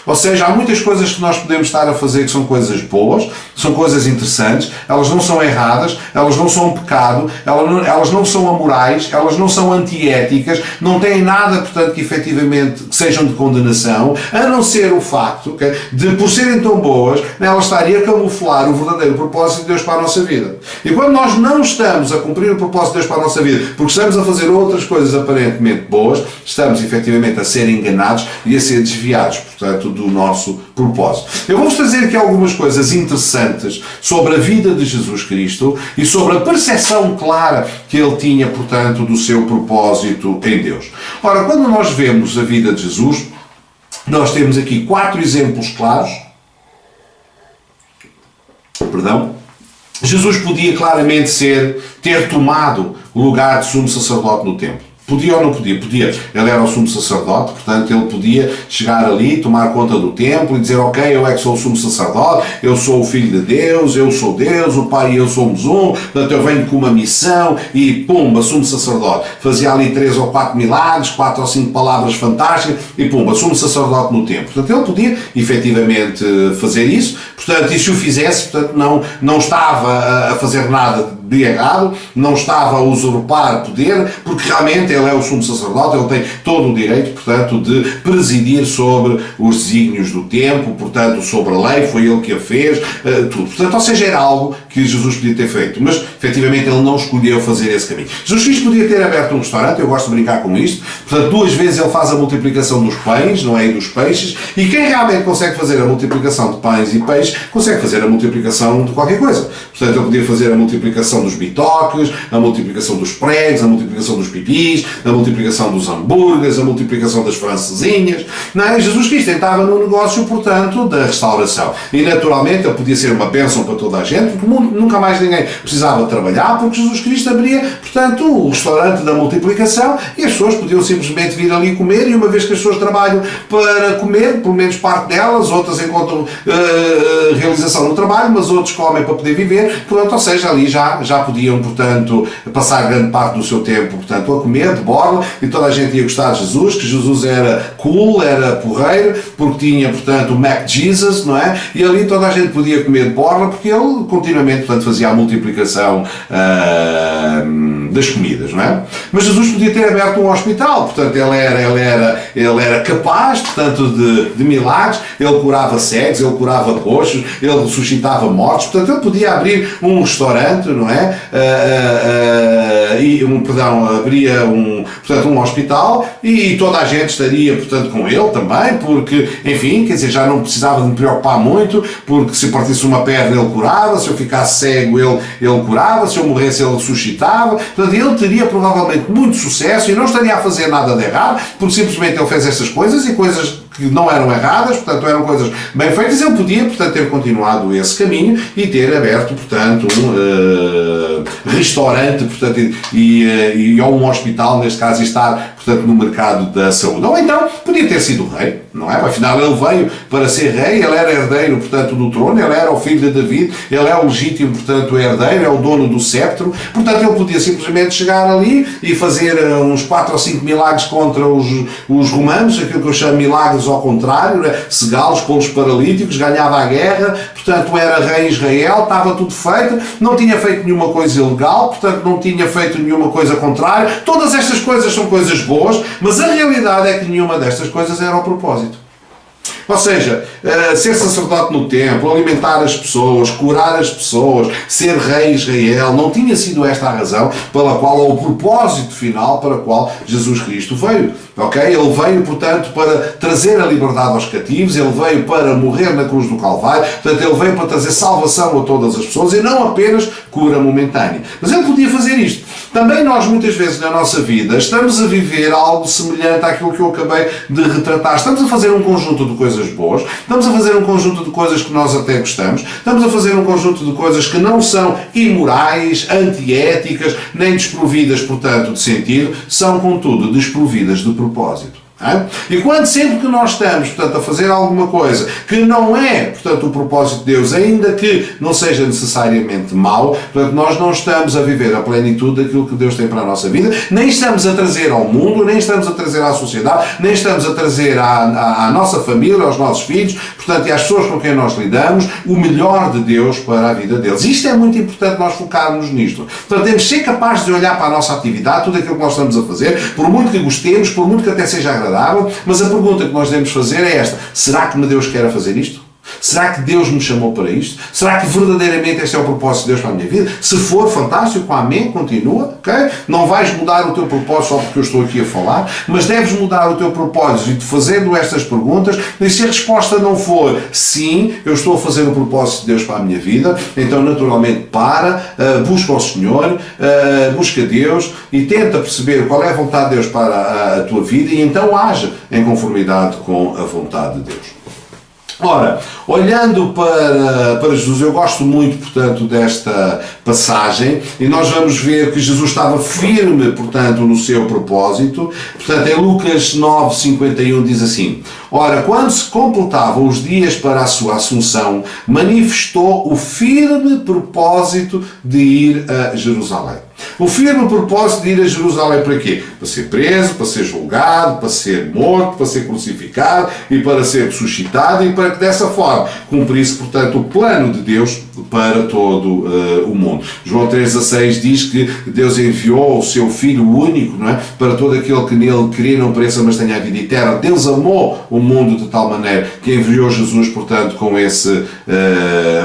Ou seja, há muitas coisas que nós podemos estar a fazer que são coisas boas, são coisas interessantes, elas não são erradas, elas não são um pecado, elas não são amorais, elas não são antiéticas, não têm nada, portanto, que efetivamente que sejam de condenação, a não ser o facto de, por serem tão boas, elas estarem a camuflar o verdadeiro propósito de Deus para a nossa vida. E quando nós não estamos a cumprir o propósito de Deus para a nossa vida, porque estamos a fazer outras coisas aparentemente boas, estamos efetivamente a ser enganados e a ser desviados, portanto, do nosso propósito. Eu vou-vos trazer aqui algumas coisas interessantes sobre a vida de Jesus Cristo e sobre a percepção clara que ele tinha, portanto, do seu propósito em Deus. Ora, quando nós vemos a vida de Jesus, nós temos aqui 4 exemplos claros. Jesus podia claramente ter tomado o lugar de sumo sacerdote no templo. Podia ou não podia? Podia. Ele era o sumo sacerdote, portanto ele podia chegar ali, tomar conta do templo e dizer: ok, eu é que sou o sumo sacerdote, eu sou o Filho de Deus, eu sou Deus, o Pai e eu somos um, portanto eu venho com uma missão e pumba, sumo sacerdote. Fazia ali 3 ou 4 milagres, 4 ou 5 palavras fantásticas e pumba, sumo sacerdote no templo. Portanto ele podia efetivamente fazer isso, portanto, e se o fizesse, portanto não estava a fazer nada de errado, não estava a usurpar poder, porque realmente ele é o sumo sacerdote, ele tem todo o direito, portanto, de presidir sobre os desígnios do tempo, portanto, sobre a lei, foi ele que a fez, tudo. Portanto, ou seja, era algo que Jesus podia ter feito, mas, efetivamente, ele não escolheu fazer esse caminho. Jesus Cristo podia ter aberto um restaurante, eu gosto de brincar com isto, portanto, 2 vezes ele faz a multiplicação dos pães, não é, e dos peixes, e quem realmente consegue fazer a multiplicação de pães e peixes, consegue fazer a multiplicação de qualquer coisa. Portanto, ele podia fazer a multiplicação dos bitoques, a multiplicação dos pregos, a multiplicação dos pipis, a multiplicação dos hambúrgueres, a multiplicação das francesinhas. Não é? Jesus Cristo estava no negócio, portanto, da restauração. E, naturalmente, ele podia ser uma bênção para toda a gente, porque nunca mais ninguém precisava trabalhar, porque Jesus Cristo abria, portanto, o restaurante da multiplicação e as pessoas podiam simplesmente vir ali comer, e uma vez que as pessoas trabalham para comer, pelo menos parte delas, outras encontram realização no trabalho, mas outros comem para poder viver, portanto, ou seja, ali já podiam, portanto, passar grande parte do seu tempo, portanto, a comer de borla, e toda a gente ia gostar de Jesus, que Jesus era cool, era porreiro, porque tinha, portanto, o Mac Jesus, não é? E ali toda a gente podia comer de borla, porque ele continuamente, portanto, fazia a multiplicação das comidas, não é? Mas Jesus podia ter aberto um hospital, portanto, ele era capaz, portanto, de milagres, ele curava cegos, ele curava coxos, ele ressuscitava mortos, portanto, ele podia abrir um restaurante, não é? Abria um hospital e toda a gente estaria, portanto, com ele também, porque, enfim, quer dizer, já não precisava de me preocupar muito, porque se partisse uma perna ele curava, se eu ficasse cego ele curava, se eu morresse ele ressuscitava, portanto, ele teria provavelmente muito sucesso e não estaria a fazer nada de errado, porque simplesmente ele fez estas coisas e coisas que não eram erradas, portanto eram coisas bem feitas, ele podia, portanto, ter continuado esse caminho e ter aberto, portanto, um restaurante, portanto, ou um hospital, neste caso, e estar, portanto, no mercado da saúde. Ou então, podia ter sido rei, não é? Afinal, ele veio para ser rei, ele era herdeiro, portanto, do trono, ele era o filho de David, ele é o legítimo, portanto, herdeiro, é o dono do cetro, portanto, ele podia simplesmente chegar ali e fazer uns 4 ou 5 milagres contra os romanos, aquilo que eu chamo milagres ao contrário, né? Cegá-los, pô-los paralíticos, ganhava a guerra, portanto, era rei de Israel, estava tudo feito, não tinha feito nenhuma coisa ilegal, portanto, não tinha feito nenhuma coisa contrária. Todas estas coisas são coisas boas, mas a realidade é que nenhuma destas coisas era o propósito. Ou seja, ser sacerdote no templo, alimentar as pessoas, curar as pessoas, ser rei de Israel, não tinha sido esta a razão pela qual, ou o propósito final para o qual Jesus Cristo veio. Okay? Ele veio, portanto, para trazer a liberdade aos cativos, ele veio para morrer na cruz do Calvário, portanto, ele veio para trazer salvação a todas as pessoas e não apenas cura momentânea. Mas ele podia fazer isto. Também nós, muitas vezes na nossa vida, estamos a viver algo semelhante àquilo que eu acabei de retratar. Estamos a fazer um conjunto de coisas boas, estamos a fazer um conjunto de coisas que nós até gostamos, estamos a fazer um conjunto de coisas que não são imorais, antiéticas, nem desprovidas, portanto, de sentido, são, contudo, desprovidas de propósito. E quando sempre que nós estamos, portanto, a fazer alguma coisa que não é, portanto, o propósito de Deus, ainda que não seja necessariamente mau, portanto, nós não estamos a viver a plenitude daquilo que Deus tem para a nossa vida, nem estamos a trazer ao mundo, nem estamos a trazer à sociedade, nem estamos a trazer à nossa família, aos nossos filhos, portanto, e às pessoas com quem nós lidamos, o melhor de Deus para a vida deles. Isto é muito importante nós focarmos nisto. Portanto, temos de ser capazes de olhar para a nossa atividade, tudo aquilo que nós estamos a fazer, por muito que gostemos, por muito que até seja agradável, mas a pergunta que nós devemos fazer é esta: será que Deus quer fazer isto? Será que Deus me chamou para isto? Será que verdadeiramente este é o propósito de Deus para a minha vida? Se for, fantástico, amém, continua, ok? Não vais mudar o teu propósito só porque eu estou aqui a falar, mas deves mudar o teu propósito fazendo estas perguntas, e se a resposta não for sim, eu estou a fazer o propósito de Deus para a minha vida, então naturalmente busca o Senhor, busca Deus e tenta perceber qual é a vontade de Deus para a tua vida e então age em conformidade com a vontade de Deus. Ora, olhando para Jesus, eu gosto muito, portanto, desta passagem, e nós vamos ver que Jesus estava firme, portanto, no seu propósito. Portanto, em Lucas 9:51 diz assim: ora, quando se completavam os dias para a sua assunção, manifestou o firme propósito de ir a Jerusalém. O firme propósito de ir a Jerusalém para quê? Para ser preso, para ser julgado, para ser morto, para ser crucificado e para ser ressuscitado, e para que dessa forma cumprisse, portanto, o plano de Deus para todo o mundo. João 3,16 diz que Deus enviou o seu Filho único, não é? Para todo aquele que nele crê, não pereça, mas tenha a vida eterna. Deus amou o mundo de tal maneira que enviou Jesus, portanto, com esse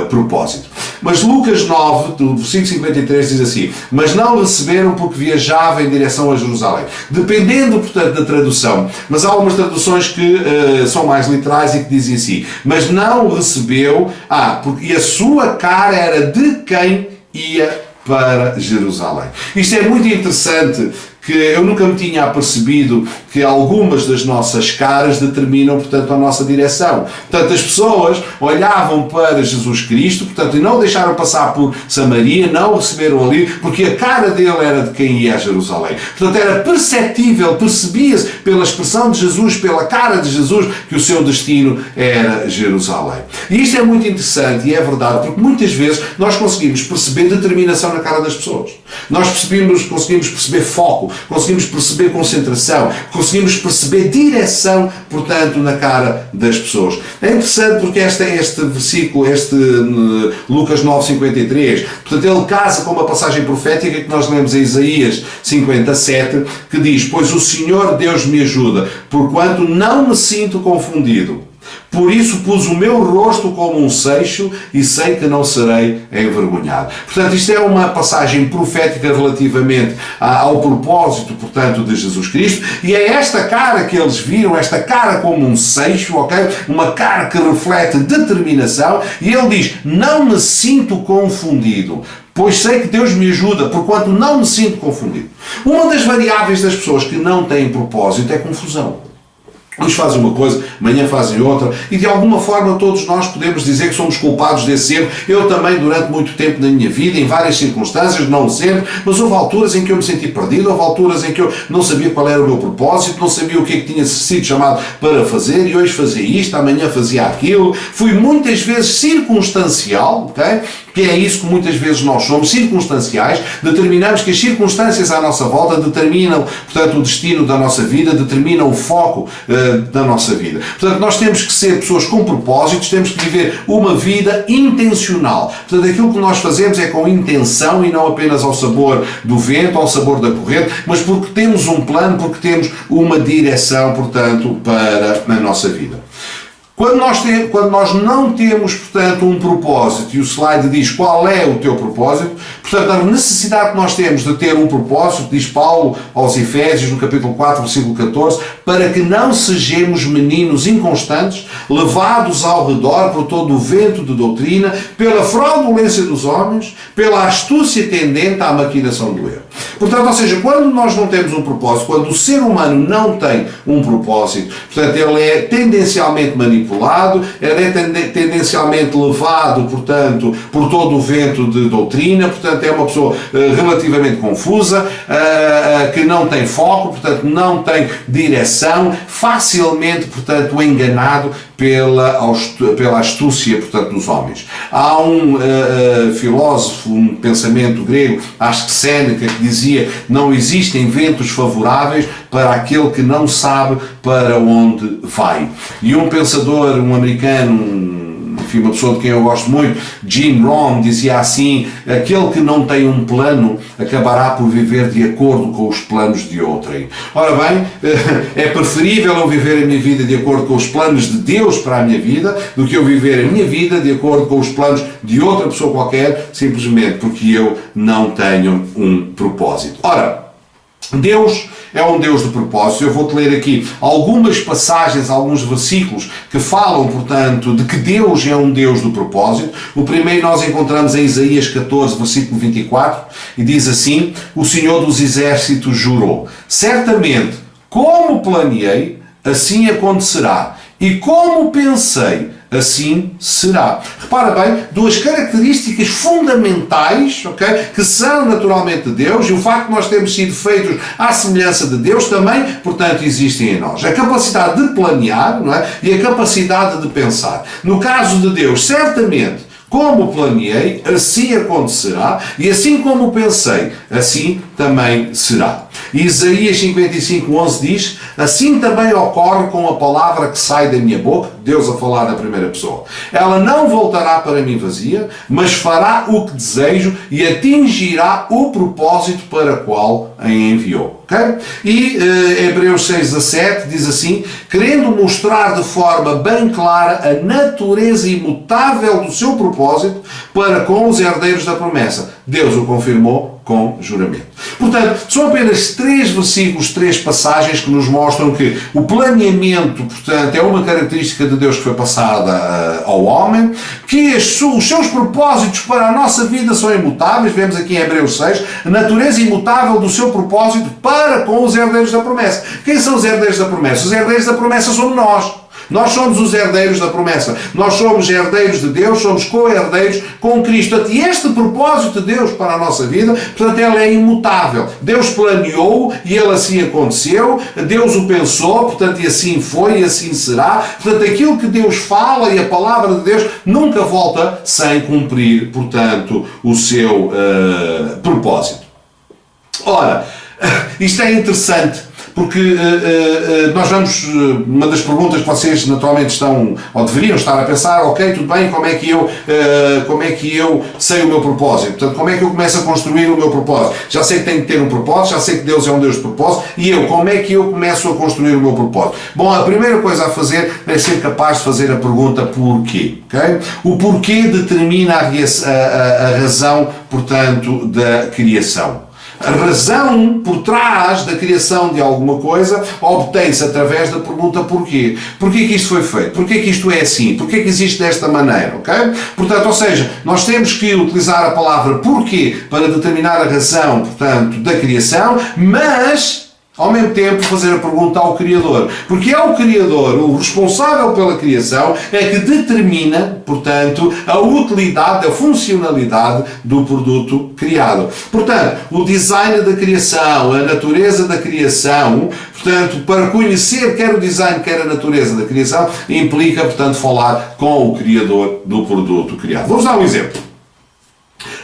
propósito. Mas Lucas 9, do versículo 53 diz assim: mas não o receberam porque viajava em direção a Jerusalém. Dependendo, portanto, da tradução, mas há algumas traduções que são mais literais e que dizem assim: mas não o recebeu, porque a sua cara era de quem ia para Jerusalém. Isto é muito interessante, que eu nunca me tinha apercebido que algumas das nossas caras determinam, portanto, a nossa direção. Portanto, as pessoas olhavam para Jesus Cristo, portanto, e não deixaram passar por Samaria, não o receberam ali, porque a cara dele era de quem ia a Jerusalém. Portanto, era perceptível, percebia-se pela expressão de Jesus, pela cara de Jesus, que o seu destino era Jerusalém. E isto é muito interessante e é verdade, porque muitas vezes nós conseguimos perceber determinação na cara das pessoas. Nós conseguimos perceber foco, conseguimos perceber concentração, conseguimos perceber direção, portanto, na cara das pessoas. É interessante porque este versículo, Lucas 9:53, portanto, ele casa com uma passagem profética que nós lemos em Isaías 57, que diz: pois o Senhor Deus me ajuda, porquanto não me sinto confundido. Por isso pus o meu rosto como um seixo e sei que não serei envergonhado. Portanto, isto é uma passagem profética relativamente ao propósito, portanto, de Jesus Cristo, e é esta cara que eles viram, esta cara como um seixo, ok? Uma cara que reflete determinação, e ele diz: não me sinto confundido, pois sei que Deus me ajuda, porquanto não me sinto confundido. Uma das variáveis das pessoas que não têm propósito é confusão. Hoje fazem uma coisa, amanhã fazem outra, e de alguma forma todos nós podemos dizer que somos culpados desse erro. Eu também, durante muito tempo na minha vida, em várias circunstâncias, não sempre, mas houve alturas em que eu me senti perdido, houve alturas em que eu não sabia qual era o meu propósito, não sabia o que é que tinha sido chamado para fazer, e hoje fazia isto, amanhã fazia aquilo. Fui muitas vezes circunstancial, ok? Que é isso que muitas vezes nós somos, circunstanciais. Determinamos que as circunstâncias à nossa volta determinam, portanto, o destino da nossa vida, determinam o foco da nossa vida. Portanto, nós temos que ser pessoas com propósitos, temos que viver uma vida intencional. Portanto, aquilo que nós fazemos é com intenção e não apenas ao sabor do vento, ao sabor da corrente, mas porque temos um plano, porque temos uma direção, portanto, para a nossa vida. Quando nós não temos, portanto, um propósito, e o slide diz qual é o teu propósito, portanto, a necessidade que nós temos de ter um propósito, diz Paulo aos Efésios, no capítulo 4, versículo 14, para que não sejamos meninos inconstantes, levados ao redor por todo o vento de doutrina, pela fraudulência dos homens, pela astúcia tendente à maquinação do erro. Portanto, ou seja, quando nós não temos um propósito, quando o ser humano não tem um propósito, portanto, ele é tendencialmente manipulado, ele é tendencialmente levado, portanto, por todo o vento de doutrina, portanto, é uma pessoa relativamente confusa, que não tem foco, portanto, não tem direção, facilmente, portanto, enganado pela astúcia, portanto, dos homens. Há um filósofo, um pensamento grego, acho que Séneca, que dizia: não existem ventos favoráveis para aquele que não sabe para onde vai. E um pensador, um americano, enfim, uma pessoa de quem eu gosto muito, Jim Rohn, dizia assim: aquele que não tem um plano acabará por viver de acordo com os planos de outrem. Ora bem, é preferível eu viver a minha vida de acordo com os planos de Deus para a minha vida, do que eu viver a minha vida de acordo com os planos de outra pessoa qualquer, simplesmente porque eu não tenho um propósito. Ora, Deus é um Deus de propósito. Eu vou-te ler aqui algumas passagens, alguns versículos que falam, portanto, de que Deus é um Deus de propósito. O primeiro nós encontramos em Isaías 14, versículo 24, e diz assim: o Senhor dos Exércitos jurou: certamente, como planeei, assim acontecerá, e como pensei, assim será. Repara bem, duas características fundamentais, ok, que são naturalmente de Deus, e o facto de nós termos sido feitos à semelhança de Deus também, portanto, existem em nós. A capacidade de planear, não é? E a capacidade de pensar. No caso de Deus, certamente, como planeei, assim acontecerá, e assim como pensei, assim também será. Isaías 55:11 diz: assim também ocorre com a palavra que sai da minha boca, Deus a falar na primeira pessoa. Ela não voltará para mim vazia, mas fará o que desejo e atingirá o propósito para o qual a enviou. Okay? E Hebreus 6:17 diz assim: querendo mostrar de forma bem clara a natureza imutável do seu propósito para com os herdeiros da promessa, Deus o confirmou com juramento. Portanto, são apenas 3 versículos, 3 passagens que nos mostram que o planeamento, portanto, é uma característica de Deus que foi passada ao homem, que os seus propósitos para a nossa vida são imutáveis. Vemos aqui em Hebreus 6, a natureza imutável do seu propósito para com os herdeiros da promessa. Quem são os herdeiros da promessa? Os herdeiros da promessa somos nós. Nós somos os herdeiros da promessa. Nós somos herdeiros de Deus, somos co-herdeiros com Cristo. E este propósito de Deus para a nossa vida, portanto, ele é imutável. Deus planeou e ele assim aconteceu. Deus o pensou, portanto, e assim foi e assim será. Portanto, aquilo que Deus fala e a palavra de Deus nunca volta sem cumprir, portanto, o seu propósito. Ora, isto é interessante, porque nós vamos, uma das perguntas que vocês naturalmente estão, ou deveriam estar a pensar: ok, tudo bem, como é que eu sei o meu propósito? Portanto, como é que eu começo a construir o meu propósito? Já sei que tenho que ter um propósito, já sei que Deus é um Deus de propósito, e como é que eu começo a construir o meu propósito? Bom, a primeira coisa a fazer é ser capaz de fazer a pergunta porquê, ok? O porquê determina a razão, portanto, da criação. A razão por trás da criação de alguma coisa obtém-se através da pergunta porquê. Porquê que isto foi feito? Porquê que isto é assim? Porquê que existe desta maneira? Ok? Portanto, ou seja, nós temos que utilizar a palavra porquê para determinar a razão, portanto, da criação, mas ao mesmo tempo fazer a pergunta ao Criador. Porque é o Criador, o responsável pela criação, é que determina, portanto, a utilidade, a funcionalidade do produto criado. Portanto, o design da criação, a natureza da criação, portanto, para conhecer quer o design, quer a natureza da criação, implica, portanto, falar com o Criador do produto criado. Vou-vos dar um exemplo.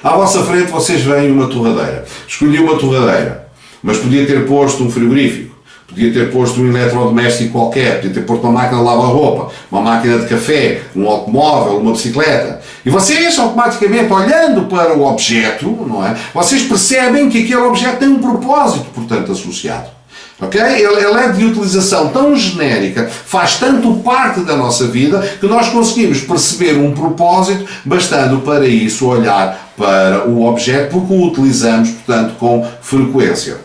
À vossa frente vocês veem uma torradeira. Escolhi uma torradeira, mas podia ter posto um frigorífico, podia ter posto um eletrodoméstico qualquer, podia ter posto uma máquina de lavar roupa, uma máquina de café, um automóvel, uma bicicleta. E vocês, automaticamente, olhando para o objeto, não é? Vocês percebem que aquele objeto tem um propósito, portanto, associado. Okay? Ele é de utilização tão genérica, faz tanto parte da nossa vida, que nós conseguimos perceber um propósito, bastando para isso olhar para o objeto, porque o utilizamos, portanto, com frequência.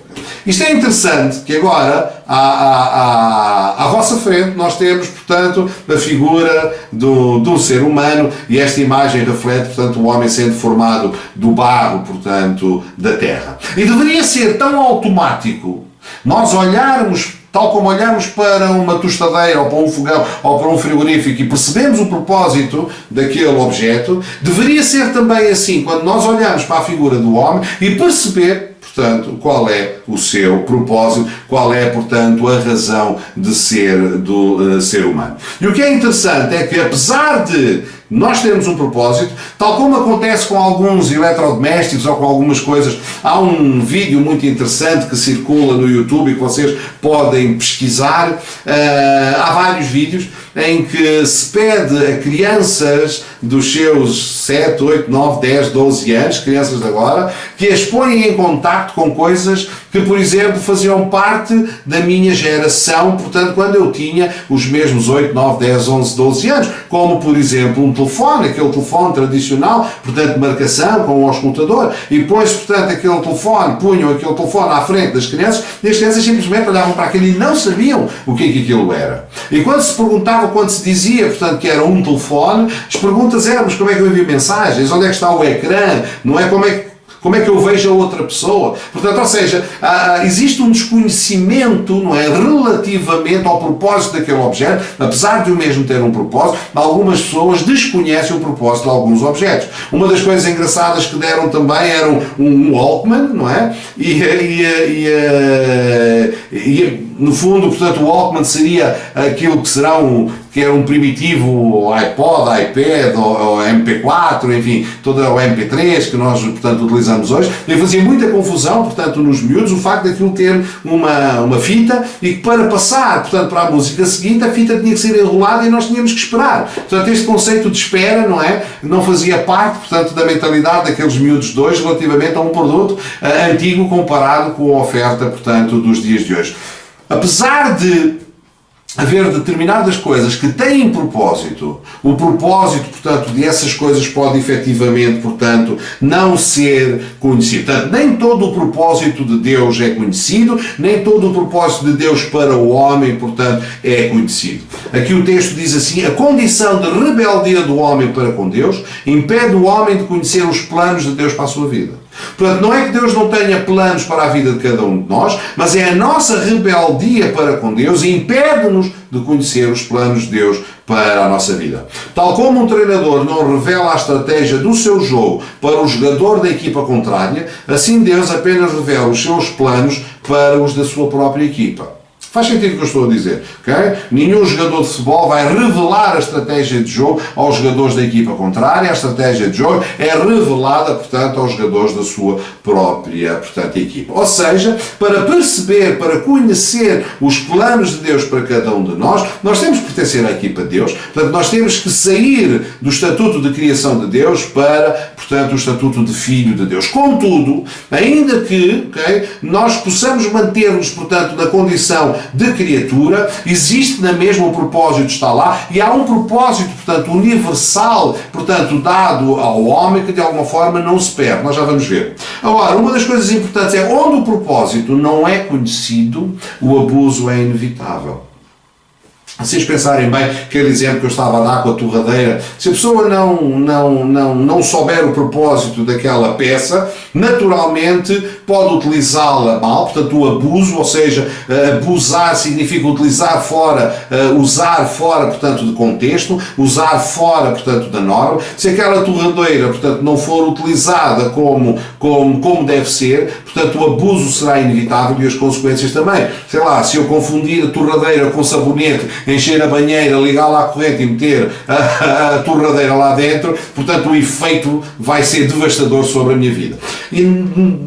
Isto é interessante, que agora, à vossa frente, nós temos, portanto, a figura do ser humano, e esta imagem reflete, portanto, o homem sendo formado do barro, portanto, da terra. E deveria ser tão automático nós olharmos, tal como olhamos para uma tostadeira, ou para um fogão, ou para um frigorífico, e percebemos o propósito daquele objeto, deveria ser também assim, quando nós olhamos para a figura do homem e perceber, portanto, qual é o seu propósito, qual é, portanto, a razão de ser do ser humano. E o que é interessante é que, apesar de nós termos um propósito, tal como acontece com alguns eletrodomésticos ou com algumas coisas, há um vídeo muito interessante que circula no YouTube e que vocês podem pesquisar. Há vários vídeos em que se pede a crianças dos seus 7, 8, 9, 10, 12 anos, crianças de agora, que as ponham em contacto com coisas que, por exemplo, faziam parte da minha geração, portanto, quando eu tinha os mesmos 8, 9, 10, 11, 12 anos, como, por exemplo, um telefone, aquele telefone tradicional, portanto, de marcação, com um auscultador, e depois, portanto, aquele telefone, punham aquele telefone à frente das crianças, e as crianças simplesmente olhavam para aquilo e não sabiam o que aquilo era. E quando se perguntava, quando se dizia, portanto, que era um telefone, as perguntas eram, mas como é que eu envio mensagens? Onde é que está o ecrã? Não é como é que eu vejo a outra pessoa? Portanto, ou seja, existe um desconhecimento, não é, relativamente ao propósito daquele objeto, apesar de o mesmo ter um propósito, algumas pessoas desconhecem o propósito de alguns objetos. Uma das coisas engraçadas que deram também era um Walkman, não é? E no fundo, portanto, o Walkman seria aquilo que será que era um primitivo iPod, iPad, ou MP4, enfim, todo o MP3 que nós, portanto, utilizamos hoje, e fazia muita confusão, portanto, nos miúdos, o facto daquilo ter uma fita e que para passar, portanto, para a música seguinte, a fita tinha que ser enrolada e nós tínhamos que esperar. Portanto, este conceito de espera, não é? Não fazia parte, portanto, da mentalidade daqueles miúdos de hoje relativamente a um produto antigo comparado com a oferta, portanto, dos dias de hoje. Apesar de haver determinadas coisas que têm propósito, o propósito, portanto, dessas coisas pode efetivamente, portanto, não ser conhecido. Portanto, nem todo o propósito de Deus é conhecido, nem todo o propósito de Deus para o homem, portanto, é conhecido. Aqui o texto diz assim: a condição de rebeldia do homem para com Deus impede o homem de conhecer os planos de Deus para a sua vida. Portanto, não é que Deus não tenha planos para a vida de cada um de nós, mas é a nossa rebeldia para com Deus e impede-nos de conhecer os planos de Deus para a nossa vida. Tal como um treinador não revela a estratégia do seu jogo para o jogador da equipa contrária, assim Deus apenas revela os seus planos para os da sua própria equipa. Faz sentido o que eu estou a dizer, ok? Nenhum jogador de futebol vai revelar a estratégia de jogo aos jogadores da equipa contrária. A estratégia de jogo é revelada, portanto, aos jogadores da sua própria, portanto, equipa. Ou seja, para perceber, para conhecer os planos de Deus para cada um de nós temos que pertencer à equipa de Deus. Portanto, nós temos que sair do estatuto de criação de Deus para, portanto, o estatuto de filho de Deus. Contudo, ainda que, ok, nós possamos manter-nos, portanto, na condição de criatura, existe na mesma o propósito está lá, e há um propósito, portanto, universal, portanto, dado ao homem, que de alguma forma não se perde. Nós já vamos ver. Agora, uma das coisas importantes é, onde o propósito não é conhecido, o abuso é inevitável. Vocês pensarem bem, aquele exemplo que eu estava a dar com a torradeira, se a pessoa não souber o propósito daquela peça, naturalmente pode utilizá-la mal, portanto o abuso, ou seja, abusar significa utilizar fora, usar fora, portanto, de contexto, usar fora, portanto, da norma. Se aquela torradeira, portanto, não for utilizada como deve ser, portanto, o abuso será inevitável e as consequências também. Sei lá, se eu confundir a torradeira com sabonete, encher a banheira, ligar lá a corrente e meter a torradeira lá dentro, portanto o efeito vai ser devastador sobre a minha vida. E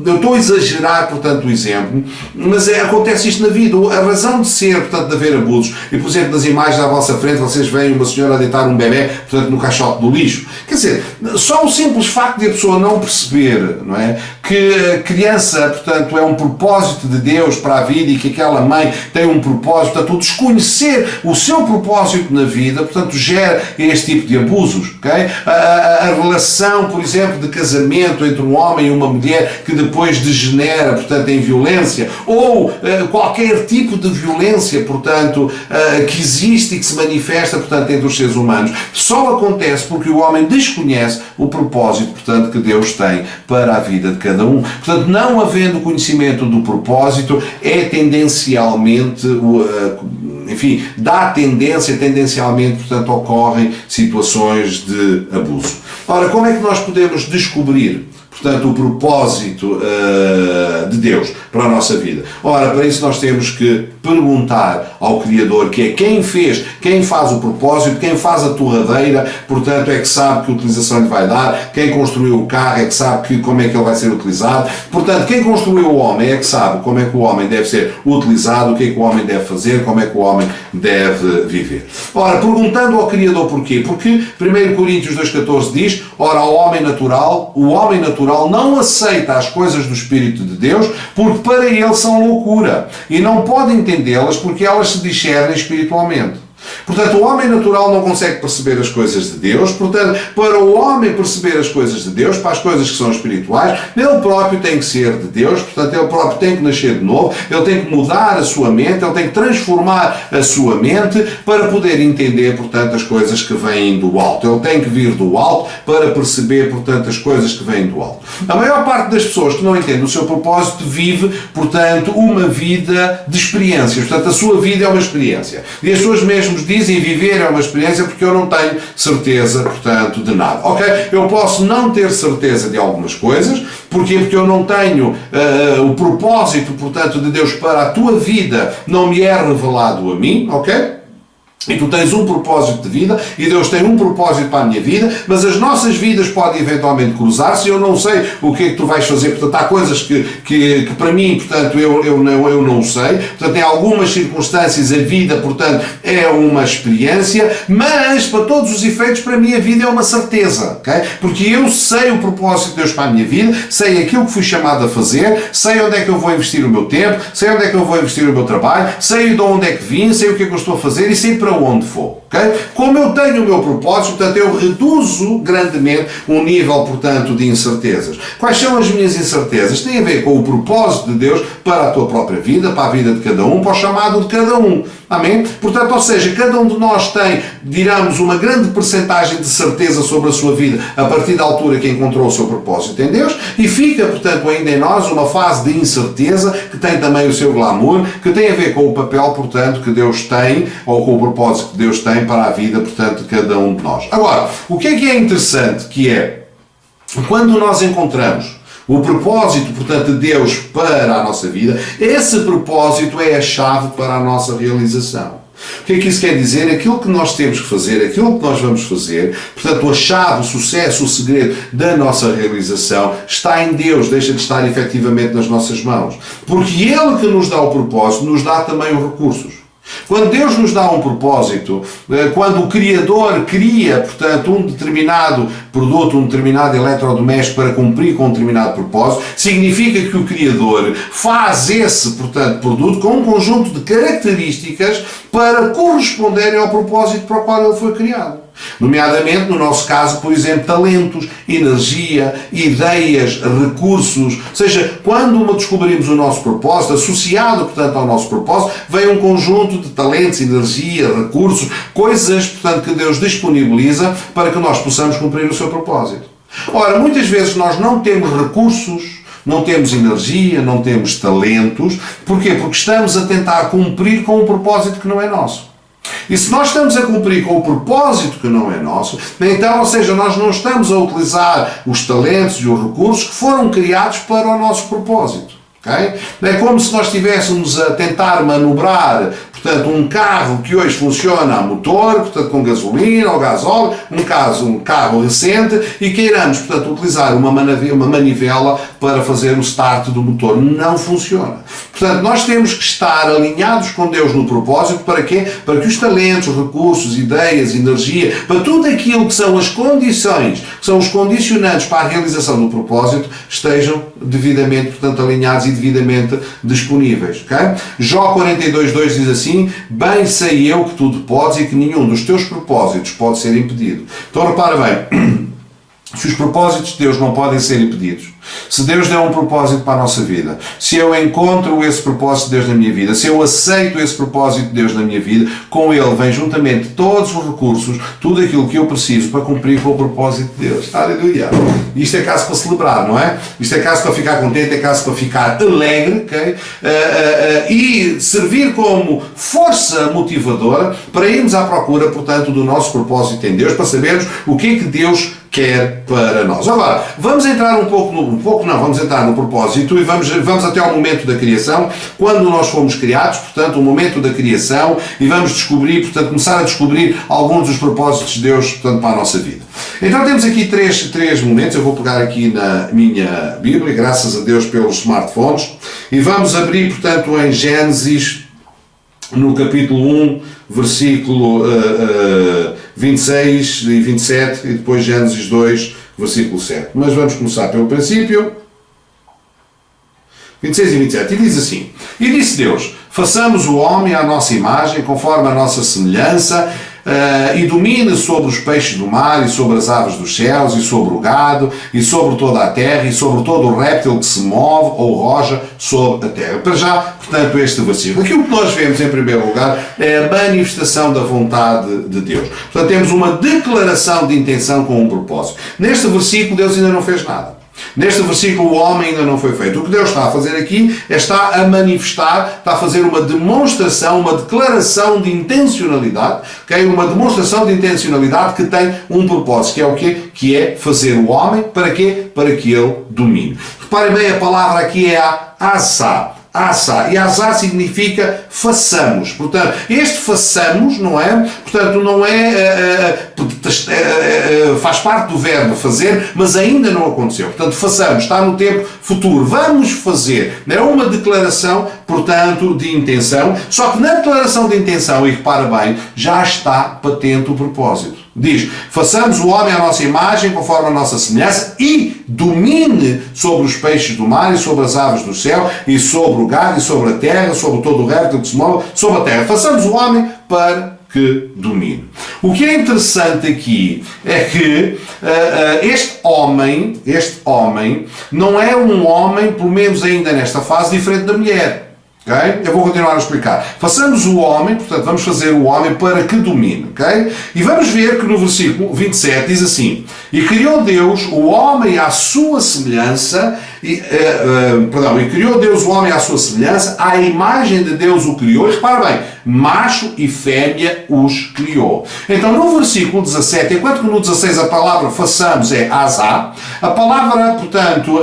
eu estou a exagerar, portanto, o exemplo, mas acontece isto na vida. A razão de ser, portanto, de haver abusos, e por exemplo, nas imagens à vossa frente, vocês veem uma senhora a deitar um bebê, portanto, no caixote do lixo. Quer dizer, só o simples facto de a pessoa não perceber, não é, que a criança, portanto, é um propósito de Deus para a vida e que aquela mãe tem um propósito, portanto, o desconhecer o seu propósito na vida, portanto, gera este tipo de abusos, ok? A relação, por exemplo, de casamento entre um homem e uma mulher que depois degenera, portanto, em violência, ou qualquer tipo de violência, portanto, que existe e que se manifesta, portanto, entre os seres humanos, só acontece porque o homem desconhece o propósito, portanto, que Deus tem para a vida de cada um. Portanto, não havendo conhecimento do propósito, é tendencialmente, enfim, tendencialmente, portanto, ocorrem situações de abuso. Ora, como é que nós podemos descobrir, portanto, o propósito de Deus para a nossa vida? Ora, para isso nós temos que perguntar ao Criador, que é quem faz o propósito, quem faz a torradeira, portanto, é que sabe que utilização lhe vai dar, quem construiu o carro é que sabe como é que ele vai ser utilizado, portanto, quem construiu o homem é que sabe como é que o homem deve ser utilizado, o que é que o homem deve fazer, como é que o homem deve viver. Ora, perguntando ao Criador porquê? Porque 1 Coríntios 2,14 diz, ora, o homem natural não aceita as coisas do Espírito de Deus, porque para ele são loucura, e não pode entendê-las porque elas se discernem espiritualmente. Portanto, o homem natural não consegue perceber as coisas de Deus, portanto, para o homem perceber as coisas de Deus, para as coisas que são espirituais, ele próprio tem que ser de Deus, portanto, ele próprio tem que nascer de novo, ele tem que mudar a sua mente, ele tem que transformar a sua mente para poder entender, portanto, as coisas que vêm do alto. Ele tem que vir do alto para perceber, portanto, as coisas que vêm do alto. A maior parte das pessoas que não entendem o seu propósito vive, portanto, uma vida de experiências. Portanto, a sua vida é uma experiência. E as pessoas mesmo dizem viver é uma experiência porque eu não tenho certeza, portanto, de nada. Ok? Eu posso não ter certeza de algumas coisas. Porquê? Porque eu não tenho o propósito, portanto, de Deus para a tua vida, não me é revelado a mim, ok? E tu tens um propósito de vida, e Deus tem um propósito para a minha vida, mas as nossas vidas podem eventualmente cruzar-se, eu não sei o que é que tu vais fazer, portanto há coisas que para mim, portanto, eu não sei, portanto em algumas circunstâncias a vida, portanto, é uma experiência, mas para todos os efeitos, para mim a vida é uma certeza, ok? Porque eu sei o propósito de Deus para a minha vida, sei aquilo que fui chamado a fazer, sei onde é que eu vou investir o meu tempo, sei onde é que eu vou investir o meu trabalho, sei de onde é que vim, sei o que é que eu estou a fazer e sei para onde for. Okay? Como eu tenho o meu propósito, portanto, eu reduzo grandemente o nível, portanto, de incertezas. Quais são as minhas incertezas? Tem a ver com o propósito de Deus para a tua própria vida, para a vida de cada um, para o chamado de cada um. Amém? Portanto, ou seja, cada um de nós tem, digamos, uma grande percentagem de certeza sobre a sua vida a partir da altura que encontrou o seu propósito em Deus, e fica, portanto, ainda em nós uma fase de incerteza que tem também o seu glamour, que tem a ver com o papel, portanto, que Deus tem, ou com o propósito que Deus tem para a vida, portanto, de cada um de nós. Agora, o que é interessante, que é, quando nós encontramos o propósito, portanto, de Deus para a nossa vida, esse propósito é a chave para a nossa realização. O que é que isso quer dizer? Aquilo que nós temos que fazer, aquilo que nós vamos fazer, portanto, a chave, o sucesso, o segredo da nossa realização está em Deus, deixa de estar efetivamente nas nossas mãos. Porque Ele que nos dá o propósito, nos dá também os recursos. Quando Deus nos dá um propósito, quando o Criador cria, portanto, um determinado produto, um determinado eletrodoméstico para cumprir com um determinado propósito, significa que o Criador faz esse, portanto, produto com um conjunto de características para corresponderem ao propósito para o qual ele foi criado. Nomeadamente, no nosso caso, por exemplo, talentos, energia, ideias, recursos. Ou seja, quando descobrimos o nosso propósito, associado, portanto, ao nosso propósito, vem um conjunto de talentos, energia, recursos, coisas, portanto, que Deus disponibiliza para que nós possamos cumprir o seu propósito. Ora, muitas vezes nós não temos recursos, não temos energia, não temos talentos. Porquê? Porque estamos a tentar cumprir com um propósito que não é nosso. E se nós estamos a cumprir com o propósito que não é nosso, então, ou seja, nós não estamos a utilizar os talentos e os recursos que foram criados para o nosso propósito. Okay? É como se nós estivéssemos a tentar manobrar, portanto, um carro que hoje funciona a motor, portanto, com gasolina ou gasóleo, um carro recente, e queiramos, portanto, utilizar uma manivela para fazer o start do motor. Não funciona. Portanto, nós temos que estar alinhados com Deus no propósito. Para quê? Para que os talentos, recursos, ideias, energia, para tudo aquilo que são as condições, que são os condicionantes para a realização do propósito, estejam devidamente, portanto, alinhados e devidamente disponíveis. Okay? Jó 42:2 diz assim: bem sei eu que tudo podes e que nenhum dos teus propósitos pode ser impedido. Então, repara bem, se os propósitos de Deus não podem ser impedidos, se Deus deu um propósito para a nossa vida, se eu encontro esse propósito de Deus na minha vida, se eu aceito esse propósito de Deus na minha vida, com ele vem juntamente todos os recursos, tudo aquilo que eu preciso para cumprir com o propósito de Deus. Aleluia! Isto é caso para celebrar, não é? Isto é caso para ficar contente, é caso para ficar alegre, okay? E servir como força motivadora para irmos à procura, portanto, do nosso propósito em Deus, para sabermos o que é que Deus quer para nós. Agora, vamos entrar vamos entrar no propósito e vamos até ao momento da criação, quando nós fomos criados, portanto, o momento da criação, e vamos descobrir, portanto, começar a descobrir alguns dos propósitos de Deus, portanto, para a nossa vida. Então temos aqui três momentos, eu vou pegar aqui na minha Bíblia, graças a Deus pelos smartphones, e vamos abrir, portanto, em Gênesis, no capítulo 1, versículo 26 e 27, e depois Gênesis 2, versículo 7. Mas vamos começar pelo princípio. 26 e 27. E diz assim: e disse Deus: façamos o homem à nossa imagem, conforme a nossa semelhança, e domine sobre os peixes do mar, e sobre as aves dos céus, e sobre o gado, e sobre toda a terra, e sobre todo o réptil que se move ou roja sobre a terra. Para já, portanto, este versículo. Aquilo que nós vemos, em primeiro lugar, é a manifestação da vontade de Deus. Portanto, temos uma declaração de intenção com um propósito. Neste versículo, Deus ainda não fez nada. Neste versículo o homem ainda não foi feito. O que Deus está a fazer aqui é está a manifestar, está a fazer uma demonstração, uma declaração de intencionalidade, okay? Uma demonstração de intencionalidade que tem um propósito, que é o quê? Que é fazer o homem, para quê? Para que ele domine. Reparem bem, a palavra aqui é a asá. Asa, e asa significa façamos. Portanto, este façamos, não é? Portanto, não é, faz parte do verbo fazer, mas ainda não aconteceu. Portanto, façamos, está no tempo futuro. Vamos fazer. É uma declaração, portanto, de intenção, só que na declaração de intenção, e repara bem, já está patente o propósito. Diz: façamos o homem à nossa imagem, conforme a nossa semelhança, e domine sobre os peixes do mar, e sobre as aves do céu, e sobre o gado, e sobre a terra, sobre todo o réptil que se move sobre a terra. Façamos o homem para que domine. O que é interessante aqui é que este homem não é um homem, pelo menos ainda nesta fase, diferente da mulher. Okay? Eu vou continuar a explicar. Façamos o homem, portanto, vamos fazer o homem para que domine. Okay? E vamos ver que no versículo 27 diz assim: e criou Deus o homem à sua semelhança, e criou Deus o homem à sua semelhança, à imagem de Deus o criou, e repara bem, macho e fêmea os criou. Então no versículo 17, enquanto que no 16 a palavra façamos é asá, a palavra, portanto,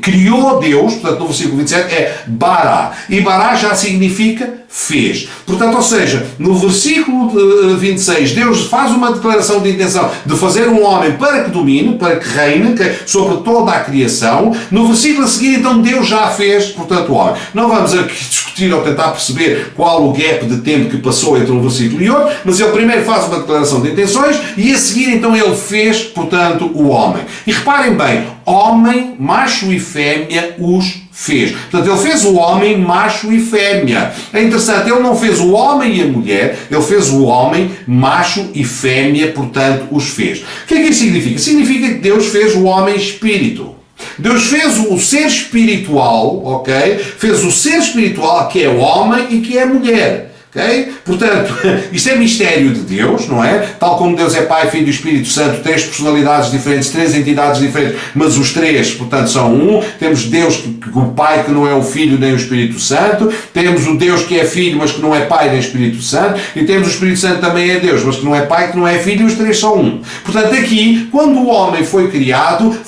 criou Deus, portanto no versículo 27 é bará, e bará já significa fez. Portanto, ou seja, no versículo 26, Deus faz uma declaração de intenção de fazer um homem para que domine, para que reine sobre toda a criação. No versículo a seguir, então, Deus já fez, portanto, o homem. Não vamos aqui discutir ou tentar perceber qual o gap de tempo que passou entre um versículo e outro, mas ele primeiro faz uma declaração de intenções e a seguir, então, ele fez, portanto, o homem. E reparem bem, homem, macho e fêmea os fez. Portanto, ele fez o homem macho e fêmea. É interessante, ele não fez o homem e a mulher, ele fez o homem macho e fêmea, portanto, os fez. O que é que isso significa? Significa que Deus fez o homem espírito. Deus fez o ser espiritual, ok? Fez o ser espiritual que é o homem e que é a mulher. Okay? Portanto, isto é mistério de Deus, não é? Tal como Deus é Pai, Filho e Espírito Santo, três personalidades diferentes, três entidades diferentes, mas os três, portanto, são um. Temos Deus, o Pai, que não é o Filho nem o Espírito Santo. Temos o Deus que é Filho, mas que não é Pai nem Espírito Santo. E temos o Espírito Santo também é Deus, mas que não é Pai, que não é Filho, e os três são um. Portanto, aqui, quando o homem foi criado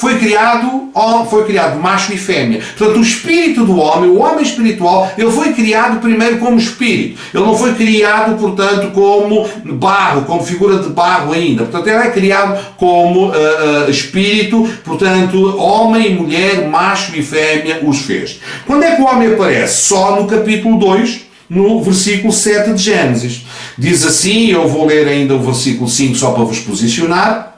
macho e fêmea. Portanto, o espírito do homem, o homem espiritual, ele foi criado primeiro como espírito. Ele não foi criado, portanto, como barro, como figura de barro ainda. Portanto, ele é criado como espírito, portanto, homem e mulher, macho e fêmea os fez. Quando é que o homem aparece? Só no capítulo 2, no versículo 7 de Gênesis. Diz assim, eu vou ler ainda o versículo 5 só para vos posicionar.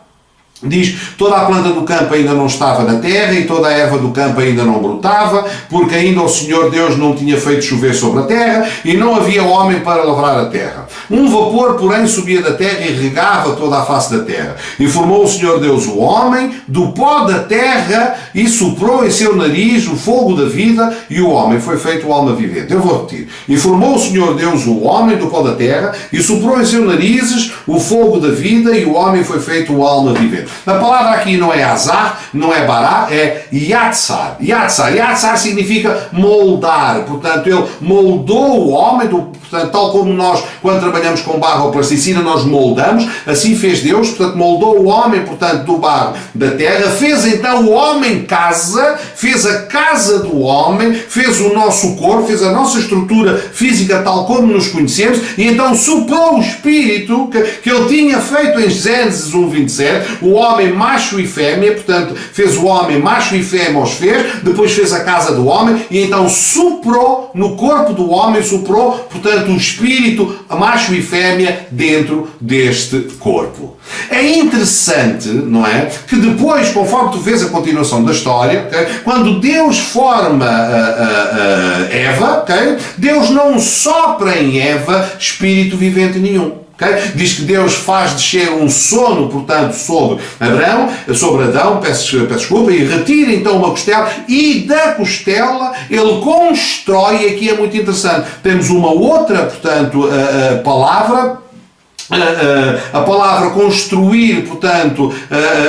Diz, toda a planta do campo ainda não estava na terra e toda a erva do campo ainda não brotava, porque ainda o Senhor Deus não tinha feito chover sobre a terra e não havia homem para lavrar a terra. Um vapor, porém, subia da terra e regava toda a face da terra. E formou o Senhor Deus o homem do pó da terra e soprou em seu nariz o fogo da vida e o homem foi feito alma vivente. Eu vou repetir. E formou o Senhor Deus o homem do pó da terra e soprou em seu nariz o fogo da vida e o homem foi feito alma vivente. A palavra aqui não é azar, não é bará, é yatsar. Yatsar. Yatsar significa moldar. Portanto, ele moldou o homem, portanto, tal como nós, quando trabalhamos com barro ou plasticina, nós moldamos, assim fez Deus, portanto, moldou o homem, portanto, do barro da terra, fez então o homem casa, fez a casa do homem, fez o nosso corpo, fez a nossa estrutura física tal como nos conhecemos, e então soprou o espírito que ele tinha feito em Gênesis 1:27, o homem macho e fêmea, portanto, fez o homem macho e fêmea os fez, depois fez a casa do homem, e então soprou no corpo do homem, soprou, portanto, o espírito macho e fêmea dentro deste corpo. É interessante, não é? Que depois, conforme tu vês a continuação da história, okay? Quando Deus forma Eva, okay? Deus não sopra em Eva espírito vivente nenhum. Okay? Diz que Deus faz descer um sono, portanto, sobre Adão, peço desculpa, e retira então uma costela, e da costela ele constrói, aqui é muito interessante, temos uma outra, portanto, palavra. A palavra construir, portanto,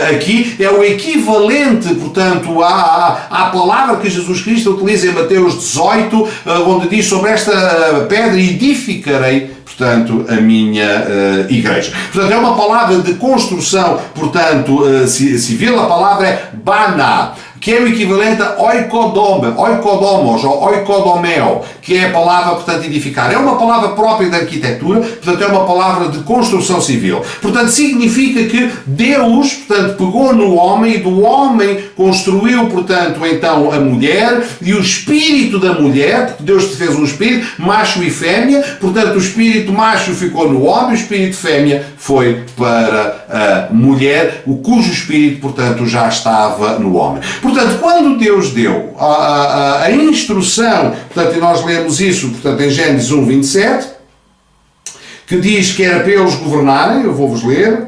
aqui é o equivalente, portanto, à palavra que Jesus Cristo utiliza em Mateus 18, onde diz sobre esta pedra edificarei, portanto, a minha igreja. Portanto, é uma palavra de construção, portanto, civil, a palavra é bana, que é o equivalente a oikodomos ou oikodomeo, que é a palavra, portanto, edificar. É uma palavra própria da arquitetura, portanto, é uma palavra de construção civil. Portanto, significa que Deus, portanto, pegou no homem e do homem construiu, portanto, então, a mulher e o espírito da mulher, porque Deus te fez um espírito, macho e fêmea, portanto, o espírito macho ficou no homem, o espírito fêmea foi para a mulher, cujo espírito, portanto, já estava no homem. Portanto, quando Deus deu a instrução, portanto, e nós lemos isso, portanto, em Gênesis 1:27, que diz que era para eles governarem, eu vou-vos ler.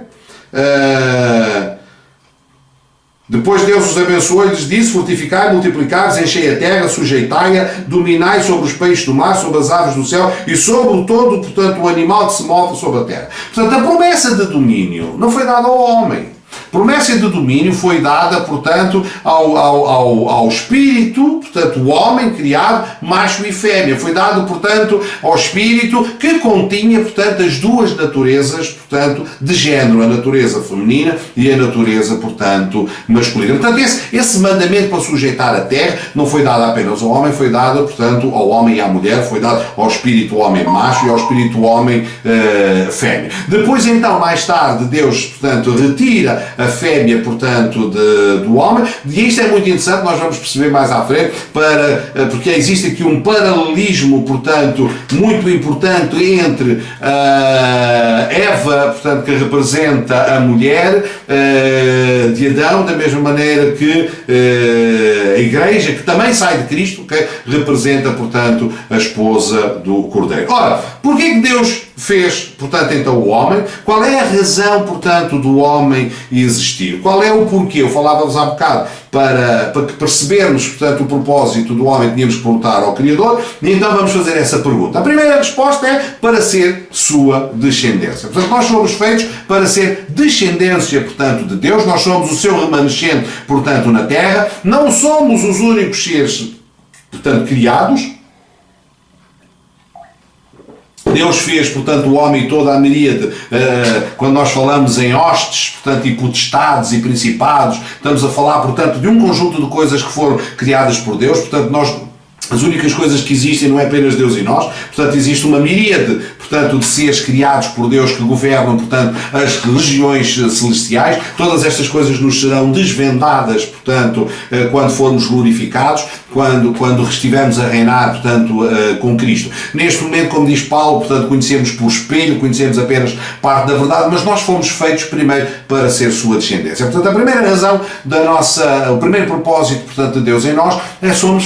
Depois Deus os abençoou e lhes disse, fortificai, multiplicai, enchei a terra, sujeitai-a, dominai sobre os peixes do mar, sobre as aves do céu e sobre todo, portanto, o animal que se move sobre a terra. Portanto, a promessa de domínio não foi dada ao homem. Promessa de domínio foi dada, portanto, ao espírito, portanto, o homem criado, macho e fêmea. Foi dado, portanto, ao espírito que continha, portanto, as duas naturezas, portanto, de género, a natureza feminina e a natureza, portanto, masculina. Portanto, esse mandamento para sujeitar a terra não foi dado apenas ao homem, foi dado, portanto, ao homem e à mulher, foi dado ao espírito homem macho e ao espírito homem fêmea. Depois, então, mais tarde, Deus, portanto, retira a fêmea, portanto, do homem. E isto é muito interessante, nós vamos perceber mais à frente, porque existe aqui um paralelismo, portanto, muito importante entre Eva, portanto, que representa a mulher de Adão, da mesma maneira que a Igreja, que também sai de Cristo, que representa, portanto, a esposa do Cordeiro. Ora, porquê que Deus fez, portanto, então o homem? Qual é a razão, portanto, do homem existir? Qual é o porquê? Eu falava-vos há bocado, para que percebermos, portanto, o propósito do homem, tínhamos que perguntar ao Criador, e então vamos fazer essa pergunta. A primeira resposta é para ser sua descendência. Portanto, nós somos feitos para ser descendência, portanto, de Deus, nós somos o seu remanescente, portanto, na terra, não somos os únicos seres, portanto, criados. Deus fez, portanto, o homem e toda a miríade, quando nós falamos em hostes, portanto, e potestades e principados, estamos a falar, portanto, de um conjunto de coisas que foram criadas por Deus, portanto, as únicas coisas que existem não é apenas Deus e nós, portanto, existe uma miríade, portanto, de seres criados por Deus que governam, portanto, as regiões celestiais. Todas estas coisas nos serão desvendadas, portanto, quando formos glorificados, quando estivermos a reinar, portanto, com Cristo. Neste momento, como diz Paulo, portanto, conhecemos por espelho, conhecemos apenas parte da verdade, mas nós fomos feitos primeiro para ser sua descendência. Portanto, a primeira razão o primeiro propósito, portanto, de Deus em nós é sermos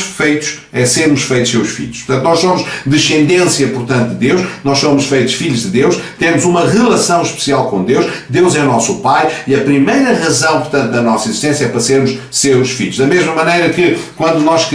feitos seus filhos. Portanto, nós somos descendência, portanto, de Deus, nós somos feitos filhos de Deus, temos uma relação especial com Deus, Deus é nosso Pai, e a primeira razão, portanto, da nossa existência é para sermos seus filhos. Da mesma maneira que quando nós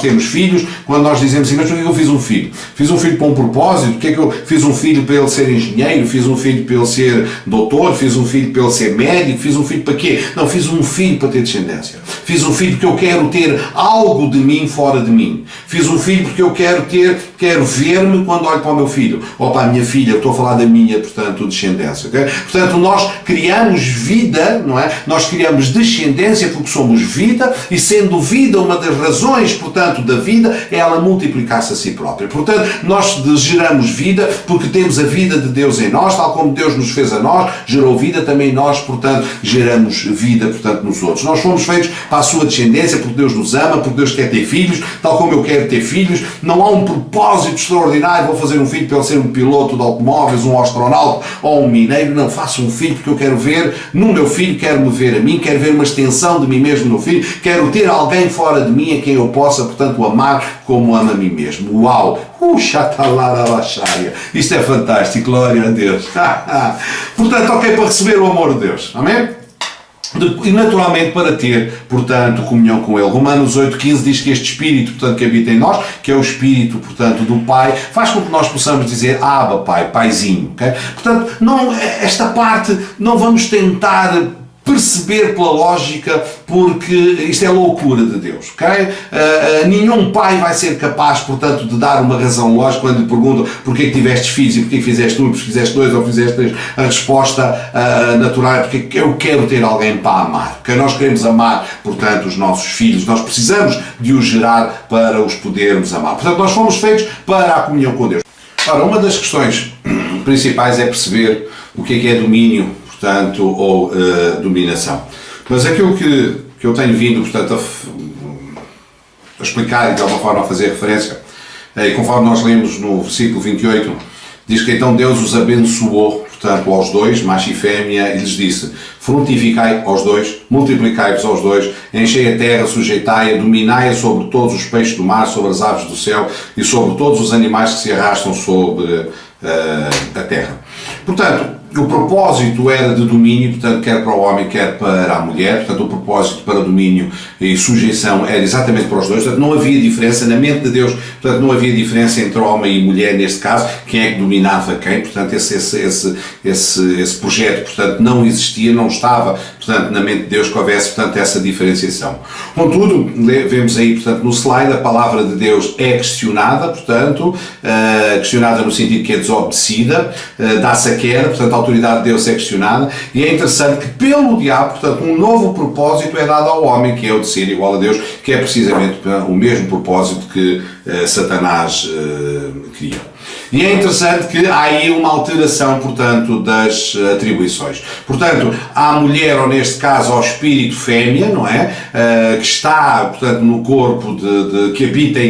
temos filhos, quando nós dizemos assim, mas por que eu fiz um filho? Fiz um filho para um propósito? Porque é que eu fiz um filho para ele ser engenheiro? Fiz um filho para ele ser doutor? Fiz um filho para ele ser médico? Fiz um filho para quê? Não, fiz um filho para ter descendência. Fiz um filho porque eu quero ter algo de mim fora de mim. Fiz um filho porque eu quero ver-me quando olho para o meu filho, ou para a minha filha, eu estou a falar da minha, portanto, descendência. Okay? Portanto, nós criamos vida, não é? Nós criamos descendência porque somos vida, e sendo vida uma das razões, portanto, da vida, é ela multiplicar-se a si própria. Portanto, nós geramos vida porque temos a vida de Deus em nós, tal como Deus nos fez a nós, gerou vida, também nós, portanto, geramos vida, portanto, nos outros. Nós fomos feitos para a sua descendência, porque Deus nos ama, porque Deus quer ter filhos, tal como eu quero ter filhos. Não há um propósito extraordinário, vou fazer um filho para ele ser um piloto de automóveis, um astronauta ou um mineiro. Não, faço um filho porque eu quero ver no meu filho, quero me ver a mim, quero ver uma extensão de mim mesmo no filho, quero ter alguém fora de mim a quem eu possa, portanto, amar como amo a mim mesmo. Uau! Isto é fantástico, glória a Deus. Portanto, ok, para receber o amor de Deus. Amém? E naturalmente para ter, portanto, comunhão com Ele. Romanos 8,15 diz que este Espírito, portanto, que habita em nós, que é o Espírito, portanto, do Pai, faz com que nós possamos dizer Abba, Pai, Paizinho. Okay? Portanto, esta parte não vamos tentar perceber pela lógica, porque isto é loucura de Deus, ok? Nenhum pai vai ser capaz, portanto, de dar uma razão lógica quando lhe perguntam porquê que tiveste filhos e porquê que fizeste um, porque fizeste dois ou fizeste três. A resposta natural é porque eu quero ter alguém para amar, porque nós queremos amar, portanto, os nossos filhos, nós precisamos de os gerar para os podermos amar. Portanto, nós fomos feitos para a comunhão com Deus. Ora, uma das questões principais é perceber o que é domínio, portanto, ou dominação. Mas aquilo que eu tenho vindo, portanto, a explicar e de alguma forma a fazer referência, e conforme nós lemos no versículo 28, diz que então Deus os abençoou, portanto, aos dois, macho e fêmea, e lhes disse, frutificai aos dois, multiplicai-vos aos dois, enchei a terra, sujeitai-a, dominai-a sobre todos os peixes do mar, sobre as aves do céu e sobre todos os animais que se arrastam sobre a terra. Portanto, o propósito era de domínio, portanto, quer para o homem, quer para a mulher. Portanto, o propósito para domínio e sujeição era exatamente para os dois. Portanto, não havia diferença na mente de Deus. Portanto, não havia diferença entre homem e mulher neste caso. Quem é que dominava quem? Portanto, esse projeto, portanto, não existia, não estava, portanto, na mente de Deus que houvesse, portanto, essa diferenciação. Contudo, vemos aí, portanto, no slide, a palavra de Deus é questionada, portanto, questionada no sentido que é desobedecida, dá-se a queda, portanto, a autoridade de Deus é questionada, e é interessante que pelo diabo, portanto, um novo propósito é dado ao homem, que é o de ser igual a Deus, que é precisamente o mesmo propósito que Satanás criou. E é interessante que há aí uma alteração, portanto, das atribuições. Portanto, à mulher, ou neste caso ao espírito fêmea, não é? Que está, portanto, no corpo que habita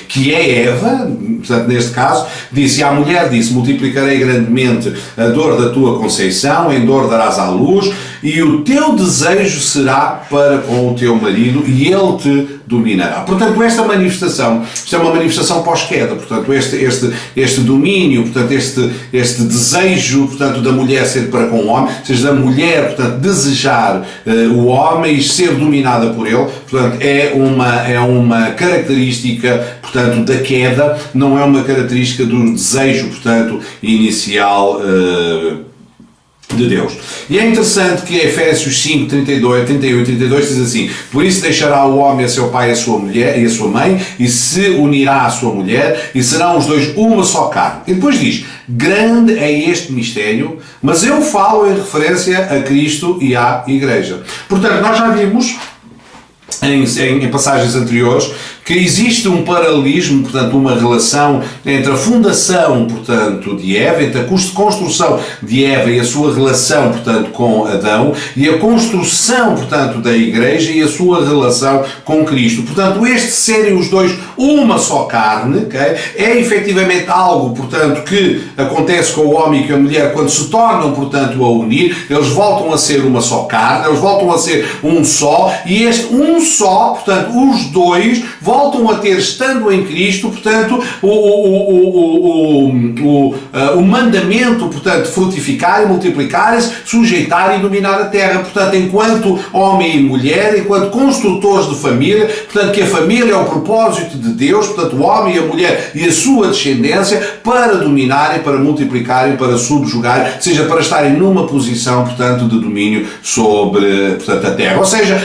que é Eva, portanto, neste caso, disse à mulher, disse, multiplicarei grandemente a dor da tua conceição, em dor darás à luz, e o teu desejo será para com o teu marido, e ele te dominará. Portanto, esta manifestação, isto é uma manifestação pós-queda, portanto, este domínio, portanto, este desejo, portanto, da mulher ser para com o homem, ou seja, da mulher, portanto, desejar o homem e ser dominada por ele, portanto, é uma característica, portanto, da queda, não é uma característica do desejo, portanto, inicial de Deus. E é interessante que Efésios 5, 31 e 32 diz assim: por isso deixará o homem a seu pai e a sua mulher e a sua mãe, e se unirá à sua mulher, e serão os dois uma só carne. E depois diz: grande é este mistério, mas eu falo em referência a Cristo e à Igreja. Portanto, nós já vimos em passagens anteriores que existe um paralelismo, portanto, uma relação entre a fundação, portanto, de Eva, entre a construção de Eva e a sua relação, portanto, com Adão, e a construção, portanto, da Igreja e a sua relação com Cristo. Portanto, estes serem os dois uma só carne, okay, é efetivamente algo, portanto, que acontece com o homem e com a mulher quando se tornam, portanto, a unir, eles voltam a ser uma só carne, eles voltam a ser um só, e este um só, portanto, os dois voltam a ter, estando em Cristo, portanto, o mandamento, portanto, frutificar e multiplicar-se, sujeitar e dominar a terra. Portanto, enquanto homem e mulher, enquanto construtores de família, portanto, que a família é o propósito de Deus, portanto, o homem e a mulher e a sua descendência para dominarem, para multiplicarem, para subjugarem, seja, para estarem numa posição, portanto, de domínio sobre, portanto, a terra. Ou seja,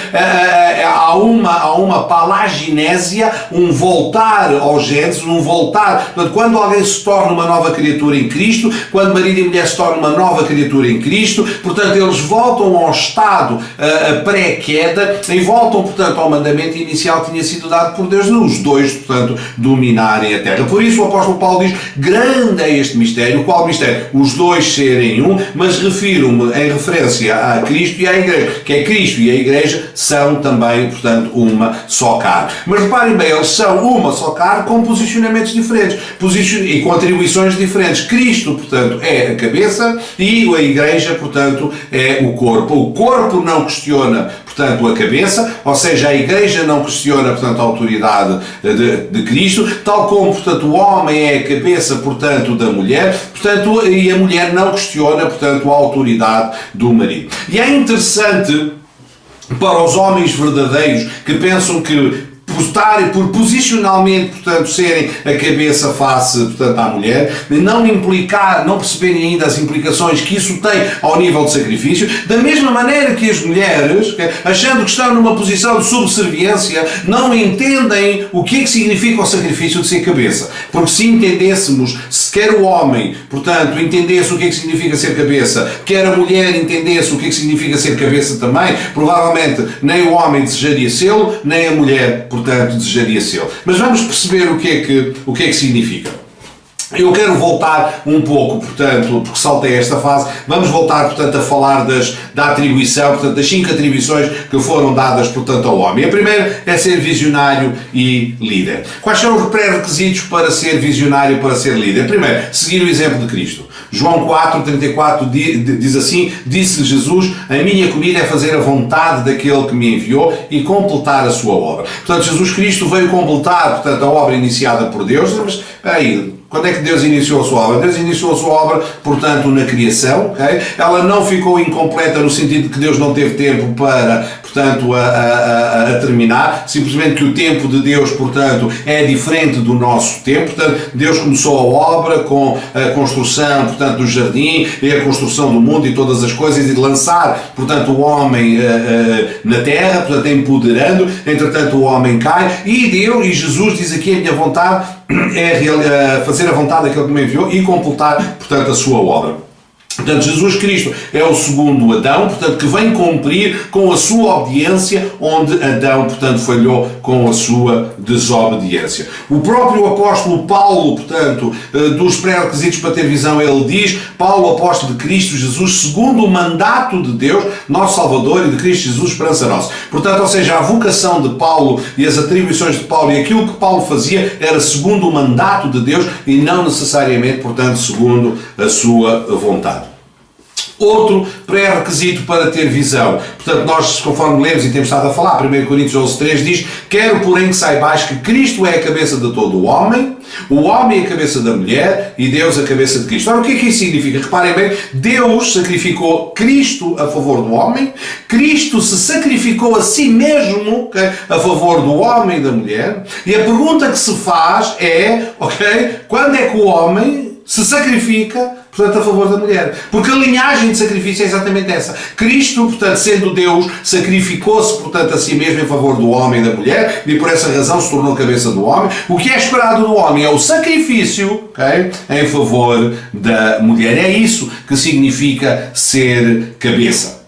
há uma palaginésia, um voltar ao Gênesis, um voltar, portanto, quando alguém se torna uma nova criatura em Cristo, quando marido e mulher se tornam uma nova criatura em Cristo, portanto, eles voltam ao estado pré-queda e voltam, portanto, ao mandamento inicial que tinha sido dado por Deus, os dois, portanto, dominarem a terra. Por isso o apóstolo Paulo diz: grande é este mistério. Qual mistério? Os dois serem um, mas refiro-me em referência a Cristo e à Igreja, que é Cristo e a Igreja são também, portanto, uma só carne. Mas reparem bem, eles são uma só carne com posicionamentos diferentes e com atribuições diferentes. Cristo, portanto, é a cabeça e a Igreja, portanto, é o corpo. O corpo não questiona, portanto, a cabeça, ou seja, a Igreja não questiona, portanto, a autoridade de Cristo, tal como, portanto, o homem é a cabeça, portanto, da mulher, portanto, e a mulher não questiona, portanto, a autoridade do marido. E é interessante para os homens verdadeiros que pensam que por posicionalmente, portanto, serem a cabeça face, portanto, à mulher, não perceberem ainda as implicações que isso tem ao nível de sacrifício, da mesma maneira que as mulheres, achando que estão numa posição de subserviência, não entendem o que é que significa o sacrifício de ser cabeça. Porque se entendêssemos, se quer o homem, portanto, entendesse o que é que significa ser cabeça, quer a mulher entendesse o que é que significa ser cabeça também, provavelmente nem o homem desejaria sê-lo, nem a mulher, portanto, desejaria ser. Mas vamos perceber o que é que significa. Eu quero voltar um pouco, portanto, porque saltei esta fase, vamos voltar, portanto, a falar da atribuição, portanto, das 5 atribuições que foram dadas, portanto, ao homem. A primeira é ser visionário e líder. Quais são os pré-requisitos para ser visionário e para ser líder? Primeiro, seguir o exemplo de Cristo. João 4,34 diz assim: disse Jesus, a minha comida é fazer a vontade daquele que me enviou e completar a sua obra. Portanto, Jesus Cristo veio completar, portanto, a obra iniciada por Deus, mas, aí, quando é que Deus iniciou a sua obra? Deus iniciou a sua obra, portanto, na criação, okay? Ela não ficou incompleta no sentido de que Deus não teve tempo para, portanto, a terminar, simplesmente que o tempo de Deus, portanto, é diferente do nosso tempo. Portanto, Deus começou a obra com a construção, portanto, do jardim e a construção do mundo e todas as coisas, e de lançar, portanto, o homem na terra, portanto, empoderando. Entretanto, o homem cai e Deus, e Jesus diz aqui: a minha vontade é fazer a vontade daquele que me enviou e completar, portanto, a sua obra. Portanto, Jesus Cristo é o segundo Adão, portanto, que vem cumprir com a sua obediência, onde Adão, portanto, falhou com a sua desobediência. O próprio apóstolo Paulo, portanto, dos pré-requisitos para ter visão, ele diz, Paulo, apóstolo de Cristo Jesus, segundo o mandato de Deus, nosso Salvador, e de Cristo Jesus, esperança nossa. Portanto, ou seja, a vocação de Paulo e as atribuições de Paulo e aquilo que Paulo fazia era segundo o mandato de Deus e não necessariamente, portanto, segundo a sua vontade. Outro pré-requisito para ter visão. Portanto, nós, conforme lemos e temos estado a falar, 1 Coríntios 11:3 diz: quero, porém, que saibais que Cristo é a cabeça de todo o homem é a cabeça da mulher e Deus a cabeça de Cristo. Ora, o que é que isso significa? Reparem bem, Deus sacrificou Cristo a favor do homem, Cristo se sacrificou a si mesmo, okay, a favor do homem e da mulher, e a pergunta que se faz é, quando é que o homem se sacrifica, portanto, a favor da mulher? Porque a linhagem de sacrifício é exatamente essa. Cristo, portanto, sendo Deus, sacrificou-se, portanto, a si mesmo em favor do homem e da mulher, e por essa razão se tornou cabeça do homem. O que é esperado do homem é o sacrifício, em favor da mulher. É isso que significa ser cabeça.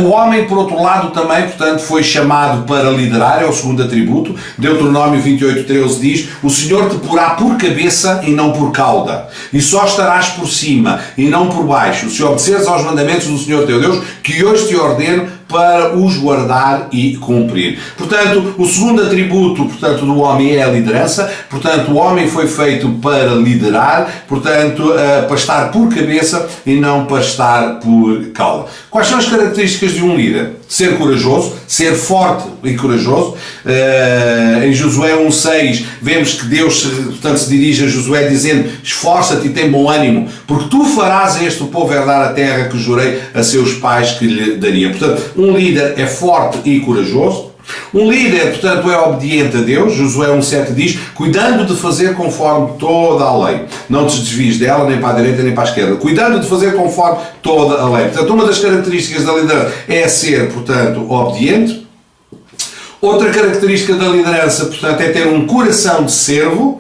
O homem, por outro lado, também, portanto, foi chamado para liderar, é o segundo atributo. Deuteronômio 28:13 diz: o Senhor te porá por cabeça e não por cauda, e só estarás por cima e não por baixo, se obedeceres aos mandamentos do Senhor teu Deus, que hoje te ordeno para os guardar e cumprir. Portanto, o segundo atributo, portanto, do homem é a liderança. Portanto, o homem foi feito para liderar, portanto, para estar por cabeça e não para estar por cauda. Quais são as características de um líder? Ser corajoso, ser forte e corajoso. Em Josué 1:6 vemos que Deus, portanto, se dirige a Josué dizendo: esforça-te e tem bom ânimo, porque tu farás a este povo herdar a terra que jurei a seus pais que lhe daria. Portanto, um líder é forte e corajoso. Um líder, portanto, é obediente a Deus. Josué 1:7 diz: cuidando de fazer conforme toda a lei. Não te desvies dela, nem para a direita, nem para a esquerda. Cuidando de fazer conforme toda a lei. Portanto, uma das características da liderança é ser, portanto, obediente. Outra característica da liderança, portanto, é ter um coração de servo.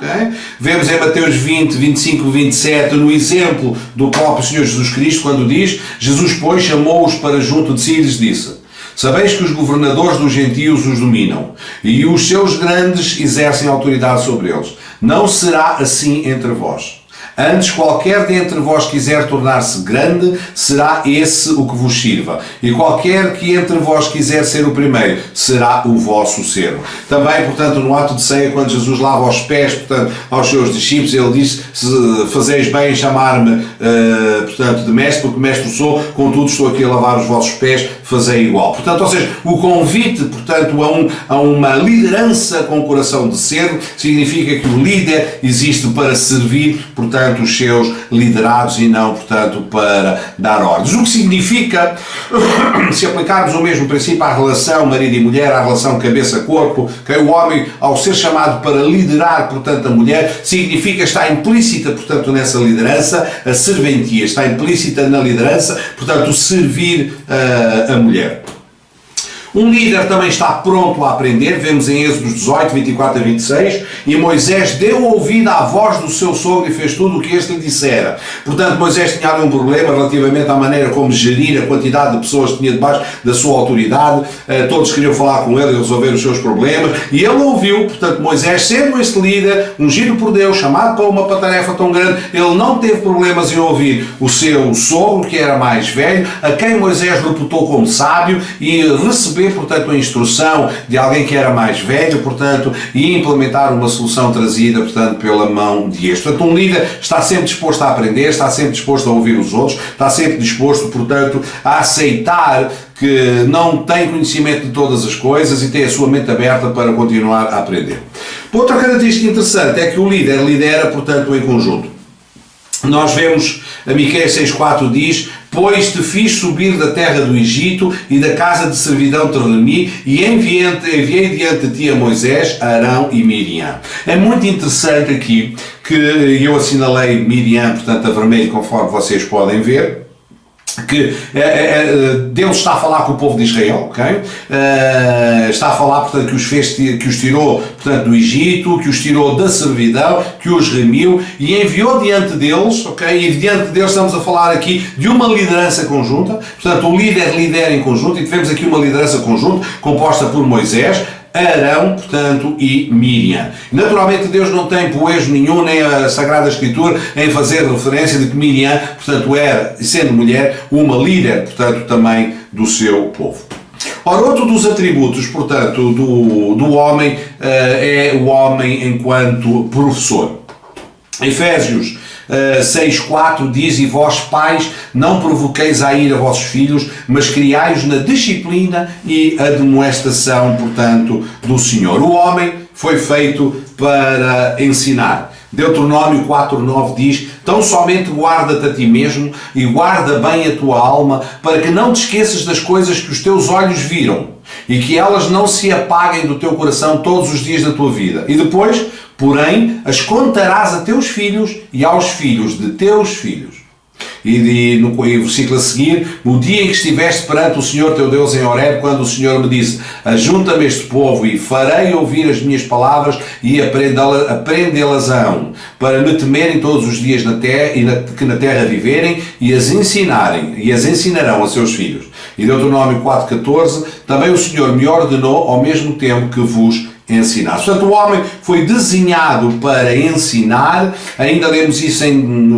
Vemos em Mateus 20, 25, 27, no exemplo do próprio Senhor Jesus Cristo, quando diz: Jesus, pois, chamou-os para junto de si e lhes disse: sabeis que os governadores dos gentios os dominam, e os seus grandes exercem autoridade sobre eles. Não será assim entre vós. Antes, qualquer dentre vós quiser tornar-se grande, será esse o que vos sirva. E qualquer que entre vós quiser ser o primeiro, será o vosso servo. Também, portanto, no ato de ceia, quando Jesus lava os pés, portanto, aos seus discípulos, ele diz: se fazeis bem em chamar-me, portanto, de mestre, porque mestre sou, contudo estou aqui a lavar os vossos pés, fazei igual. Portanto, ou seja, o convite, portanto, a uma liderança com o coração de servo, significa que o líder existe para servir, portanto, os seus liderados e não, portanto, para dar ordens. O que significa, se aplicarmos o mesmo princípio à relação marido e mulher, à relação cabeça-corpo, que o homem, ao ser chamado para liderar, portanto, a mulher, significa, está implícita, portanto, nessa liderança, a serventia, está implícita na liderança, portanto, o servir a mulher. Um líder também está pronto a aprender, vemos em Êxodo 18, 24 a 26, e Moisés deu ouvido à voz do seu sogro e fez tudo o que este lhe dissera. Portanto, Moisés tinha ali um problema relativamente à maneira como gerir a quantidade de pessoas que tinha debaixo da sua autoridade. Todos queriam falar com ele e resolver os seus problemas, e ele ouviu. Portanto, Moisés, sendo este líder, ungido por Deus, chamado para uma tarefa tão grande, ele não teve problemas em ouvir o seu sogro, que era mais velho, a quem Moisés reputou como sábio, e receber, portanto, a instrução de alguém que era mais velho, portanto, e implementar uma solução trazida, portanto, pela mão de este. Portanto, um líder está sempre disposto a aprender, está sempre disposto a ouvir os outros, está sempre disposto, portanto, a aceitar que não tem conhecimento de todas as coisas e tem a sua mente aberta para continuar a aprender. Outra característica interessante é que o líder lidera, portanto, em conjunto. Nós vemos, a Miqueias 6,4 diz: pois te fiz subir da terra do Egito e da casa de servidão te remi e enviei diante de ti a Moisés, Arão e Miriam. É muito interessante aqui que eu assinalei Miriam, portanto, a vermelho, conforme vocês podem ver. que Deus está a falar com o povo de Israel, ok? Está a falar, portanto, que os tirou, portanto, do Egito, que os tirou da servidão, que os remiu e enviou diante deles, ok? E diante deles estamos a falar aqui de uma liderança conjunta, portanto, o líder lidera em conjunto e tivemos aqui uma liderança conjunta composta por Moisés, Arão, portanto, e Miriam. Naturalmente Deus não tem poejo nenhum, nem a Sagrada Escritura, em fazer referência de que Miriam, portanto, era, sendo mulher, uma líder, portanto, também do seu povo. Ora, outro dos atributos, portanto, do homem é o homem enquanto professor. Efésios 6.4 diz: e vós pais, não provoqueis a ira vossos filhos, mas criai-os na disciplina e admoestação, portanto, do Senhor. O homem foi feito para ensinar. Deuteronômio 4.9 diz: tão somente guarda-te a ti mesmo e guarda bem a tua alma, para que não te esqueças das coisas que os teus olhos viram e que elas não se apaguem do teu coração todos os dias da tua vida. E depois, porém, as contarás a teus filhos e aos filhos de teus filhos. E no versículo a seguir: o dia em que estiveste perante o Senhor teu Deus em Horeb, quando o Senhor me disse: ajunta-me este povo e farei ouvir as minhas palavras e aprendê-las-ão, para me temerem todos os dias na terra, e que na terra viverem, e as ensinarão a seus filhos. E Deuteronômio 4.14: também o Senhor me ordenou ao mesmo tempo que vos ensinar. Portanto, o homem foi desenhado para ensinar. Ainda lemos isso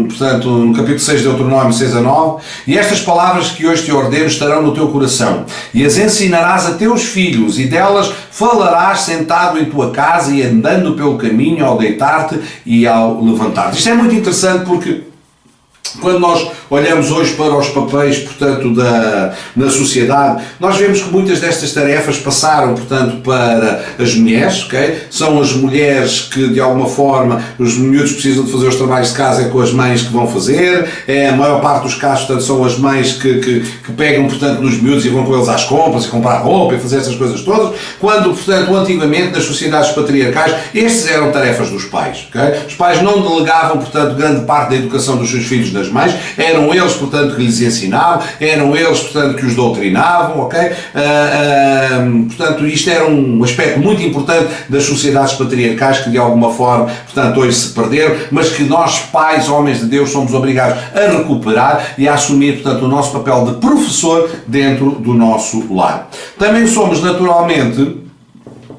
portanto, no capítulo 6 de Deuteronômio 6-9. E estas palavras que hoje te ordeno estarão no teu coração, e as ensinarás a teus filhos, e delas falarás sentado em tua casa e andando pelo caminho, ao deitar-te e ao levantar-te. Isto é muito interessante porque quando nós olhamos hoje para os papéis, portanto, na sociedade, nós vemos que muitas destas tarefas passaram, portanto, para as mulheres, ok? São as mulheres que, de alguma forma, os miúdos precisam de fazer os trabalhos de casa, é com as mães que vão fazer, a maior parte dos casos, portanto, são as mães que pegam, portanto, nos miúdos e vão com eles às compras, e comprar roupa, e fazer essas coisas todas, quando, portanto, antigamente, nas sociedades patriarcais, estas eram tarefas dos pais, ok? Os pais não delegavam, portanto, grande parte da educação dos seus filhos nas mães, eram eles, portanto, que lhes ensinavam, eram eles, portanto, que os doutrinavam, ok? Portanto, isto era um aspecto muito importante das sociedades patriarcais que, de alguma forma, portanto, hoje se perderam, mas que nós, pais, homens de Deus, somos obrigados a recuperar e a assumir, portanto, o nosso papel de professor dentro do nosso lar. Também somos, naturalmente,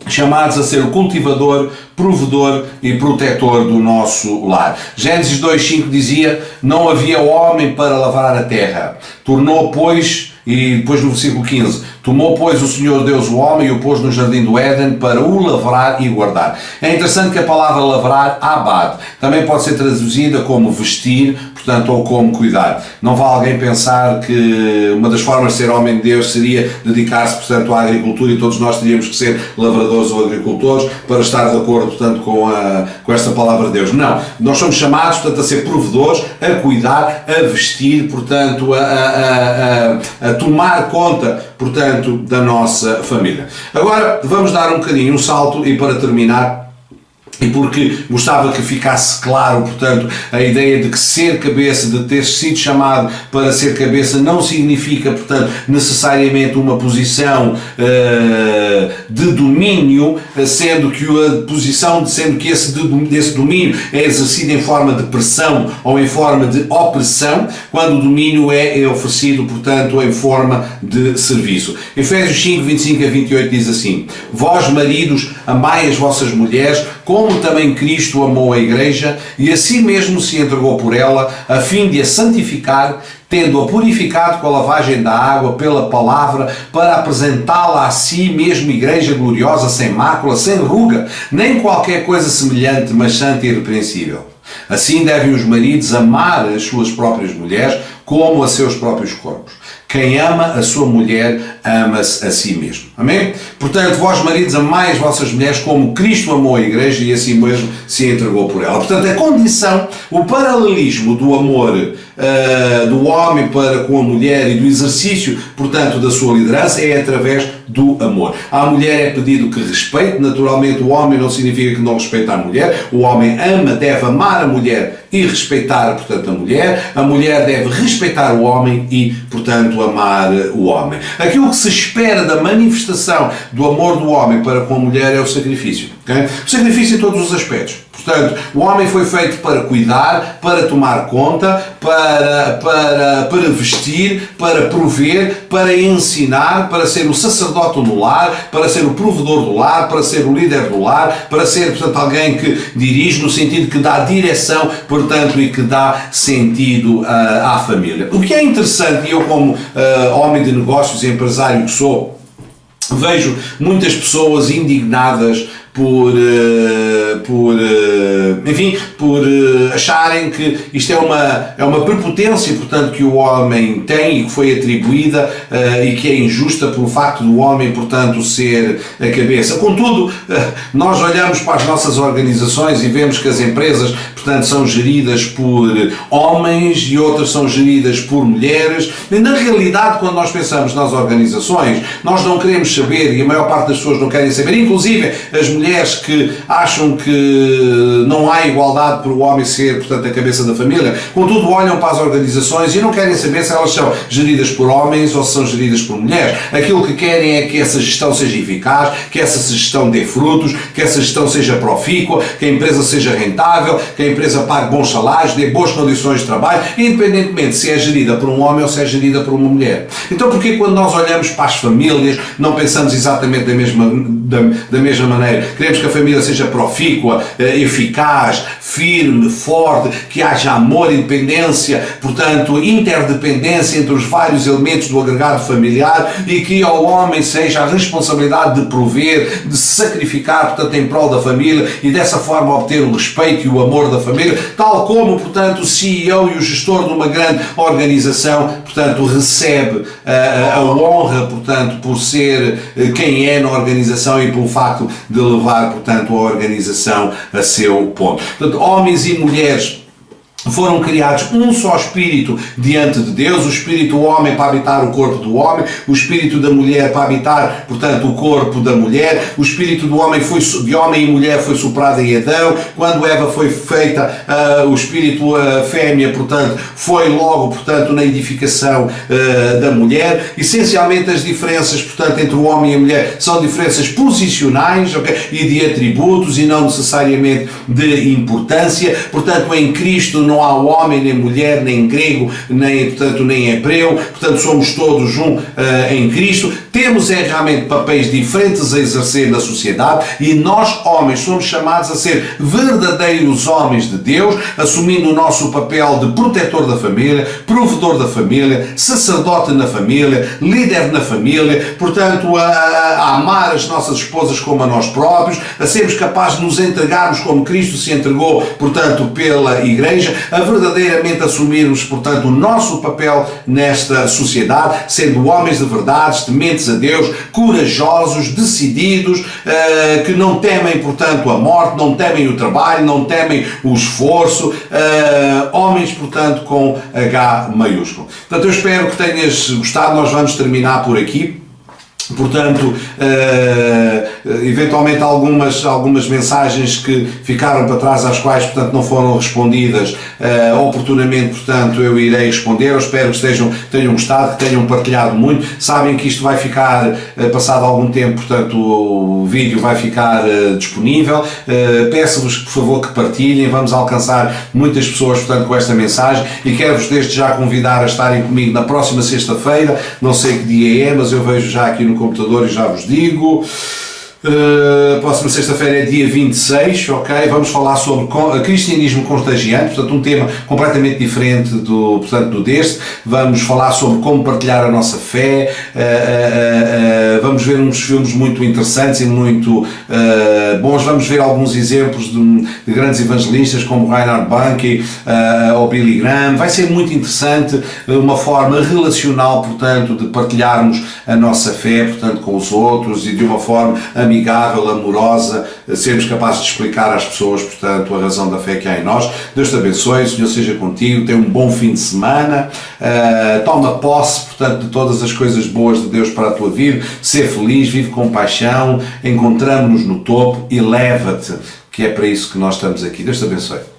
chamados a ser o cultivador, provedor e protetor do nosso lar. Gênesis 2.5 dizia: não havia homem para lavrar a terra. Tornou, pois, e depois no versículo 15: tomou, pois, o Senhor Deus o homem e o pôs no jardim do Éden para o lavrar e guardar. É interessante que a palavra lavrar, abad, também pode ser traduzida como vestir, portanto, ou como cuidar. Não vai alguém pensar que uma das formas de ser homem de Deus seria dedicar-se, portanto, à agricultura, e todos nós teríamos que ser lavradores ou agricultores para estar de acordo, portanto, com esta palavra de Deus. Não. Nós somos chamados, portanto, a ser provedores, a cuidar, a vestir, portanto, a tomar conta, portanto, da nossa família. Agora, vamos dar um bocadinho um salto e, para terminar, e porque gostava que ficasse claro, portanto, a ideia de que ser cabeça, de ter sido chamado para ser cabeça, não significa, portanto, necessariamente uma posição de domínio, sendo que esse domínio é exercido em forma de pressão ou em forma de opressão, quando o domínio é oferecido, portanto, em forma de serviço. Efésios 5:25-28 diz assim: vós, maridos, amai as vossas mulheres, como também Cristo amou a Igreja e a si mesmo se entregou por ela, a fim de a santificar, tendo-a purificado com a lavagem da água pela palavra, para apresentá-la a si mesmo Igreja gloriosa, sem mácula, sem ruga, nem qualquer coisa semelhante, mas santa e irrepreensível. Assim devem os maridos amar as suas próprias mulheres como a seus próprios corpos. Quem ama a sua mulher, ama-se a si mesmo. Amém? Portanto, vós maridos amai as vossas mulheres como Cristo amou a igreja e assim mesmo se entregou por ela. Portanto, a condição, o paralelismo do amor do homem para com a mulher e do exercício, portanto, da sua liderança é através do amor. À mulher é pedido que respeite, naturalmente o homem não significa que não respeita a mulher, o homem ama, deve amar a mulher e respeitar, portanto, a mulher deve respeitar o homem e, portanto, amar o homem. Aquilo que se espera da manifestação do amor do homem para com a mulher é o sacrifício. Okay? O sacrifício em todos os aspectos. Portanto, o homem foi feito para cuidar, para tomar conta, para vestir, para prover, para ensinar, para ser o sacerdote no lar, para ser o provedor do lar, para ser o líder do lar, para ser, portanto, alguém que dirige no sentido que dá direção, portanto, e que dá sentido à família. O que é interessante, e eu como homem de negócios e empresário que sou, vejo muitas pessoas indignadas por acharem que isto é uma prepotência, portanto, que o homem tem e que foi atribuída e que é injusta pelo facto do homem, portanto, ser a cabeça. Contudo, nós olhamos para as nossas organizações e vemos que as empresas, portanto, são geridas por homens e outras são geridas por mulheres. E, na realidade, quando nós pensamos nas organizações, nós não queremos saber, e a maior parte das pessoas não querem saber, inclusive as mulheres que acham que não há igualdade para o homem ser, portanto, a cabeça da família, contudo olham para as organizações e não querem saber se elas são geridas por homens ou se são geridas por mulheres. Aquilo que querem é que essa gestão seja eficaz, que essa gestão dê frutos, que essa gestão seja profícua, que a empresa seja rentável, que a empresa pague bons salários, dê boas condições de trabalho, independentemente se é gerida por um homem ou se é gerida por uma mulher. Então, porque quando nós olhamos para as famílias, não pensamos exatamente da mesma maneira? Queremos que a família seja profícua, eficaz, firme, forte, que haja amor, independência, portanto, interdependência entre os vários elementos do agregado familiar e que ao homem seja a responsabilidade de prover, de se sacrificar, portanto, em prol da família e dessa forma obter o respeito e o amor da família, tal como, portanto, o CEO e o gestor de uma grande organização, portanto, recebe a honra, portanto, por ser quem é na organização e pelo facto de levar, portanto, a organização a seu ponto. Portanto, homens e mulheres foram criados um só espírito diante de Deus, o espírito do homem para habitar o corpo do homem, o espírito da mulher para habitar, portanto, o corpo da mulher, o espírito do homem de homem e mulher foi soprado em Adão, quando Eva foi feita, o espírito fêmea, portanto, foi logo, portanto, na edificação da mulher. Essencialmente as diferenças, portanto, entre o homem e a mulher são diferenças posicionais, okay, e de atributos e não necessariamente de importância. Portanto, em Cristo não há homem, nem mulher, nem grego, nem hebreu, portanto somos todos um em Cristo. Temos realmente papéis diferentes a exercer na sociedade e nós, homens, somos chamados a ser verdadeiros homens de Deus, assumindo o nosso papel de protetor da família, provedor da família, sacerdote na família, líder na família, portanto a amar as nossas esposas como a nós próprios, a sermos capazes de nos entregarmos como Cristo se entregou, portanto, pela Igreja, a verdadeiramente assumirmos, portanto, o nosso papel nesta sociedade, sendo homens de verdade, tementes a Deus, corajosos, decididos, que não temem, portanto, a morte, não temem o trabalho, não temem o esforço, homens, portanto, com H maiúsculo. Portanto, eu espero que tenhas gostado, nós vamos terminar por aqui. Portanto, eventualmente algumas mensagens que ficaram para trás, às quais, portanto, não foram respondidas oportunamente, portanto, eu irei responder. Eu espero que tenham gostado, que tenham partilhado muito. Sabem que isto vai ficar, passado algum tempo, portanto, o vídeo vai ficar disponível. Peço-vos, por favor, que partilhem. Vamos alcançar muitas pessoas, portanto, com esta mensagem e quero-vos desde já convidar a estarem comigo na próxima sexta-feira. Não sei que dia é, mas eu vejo já aqui no computador e já vos digo. Próxima sexta-feira é dia 26, ok? Vamos falar sobre cristianismo contagiante, portanto um tema completamente diferente do deste. Vamos falar sobre como partilhar a nossa fé, vamos vamos ver uns filmes muito interessantes e muito bons, vamos ver alguns exemplos de grandes evangelistas como Reinhard Bonnke ou Billy Graham. Vai ser muito interessante, uma forma relacional, portanto, de partilharmos a nossa fé, portanto, com os outros, e de uma forma amigável, amorosa, sermos capazes de explicar às pessoas, portanto, a razão da fé que há em nós. Deus te abençoe, o Senhor seja contigo, tenha um bom fim de semana, toma posse, portanto, de todas as coisas boas de Deus para a tua vida, ser feliz, vive com paixão, encontramos-nos no topo e leva-te, que é para isso que nós estamos aqui. Deus te abençoe.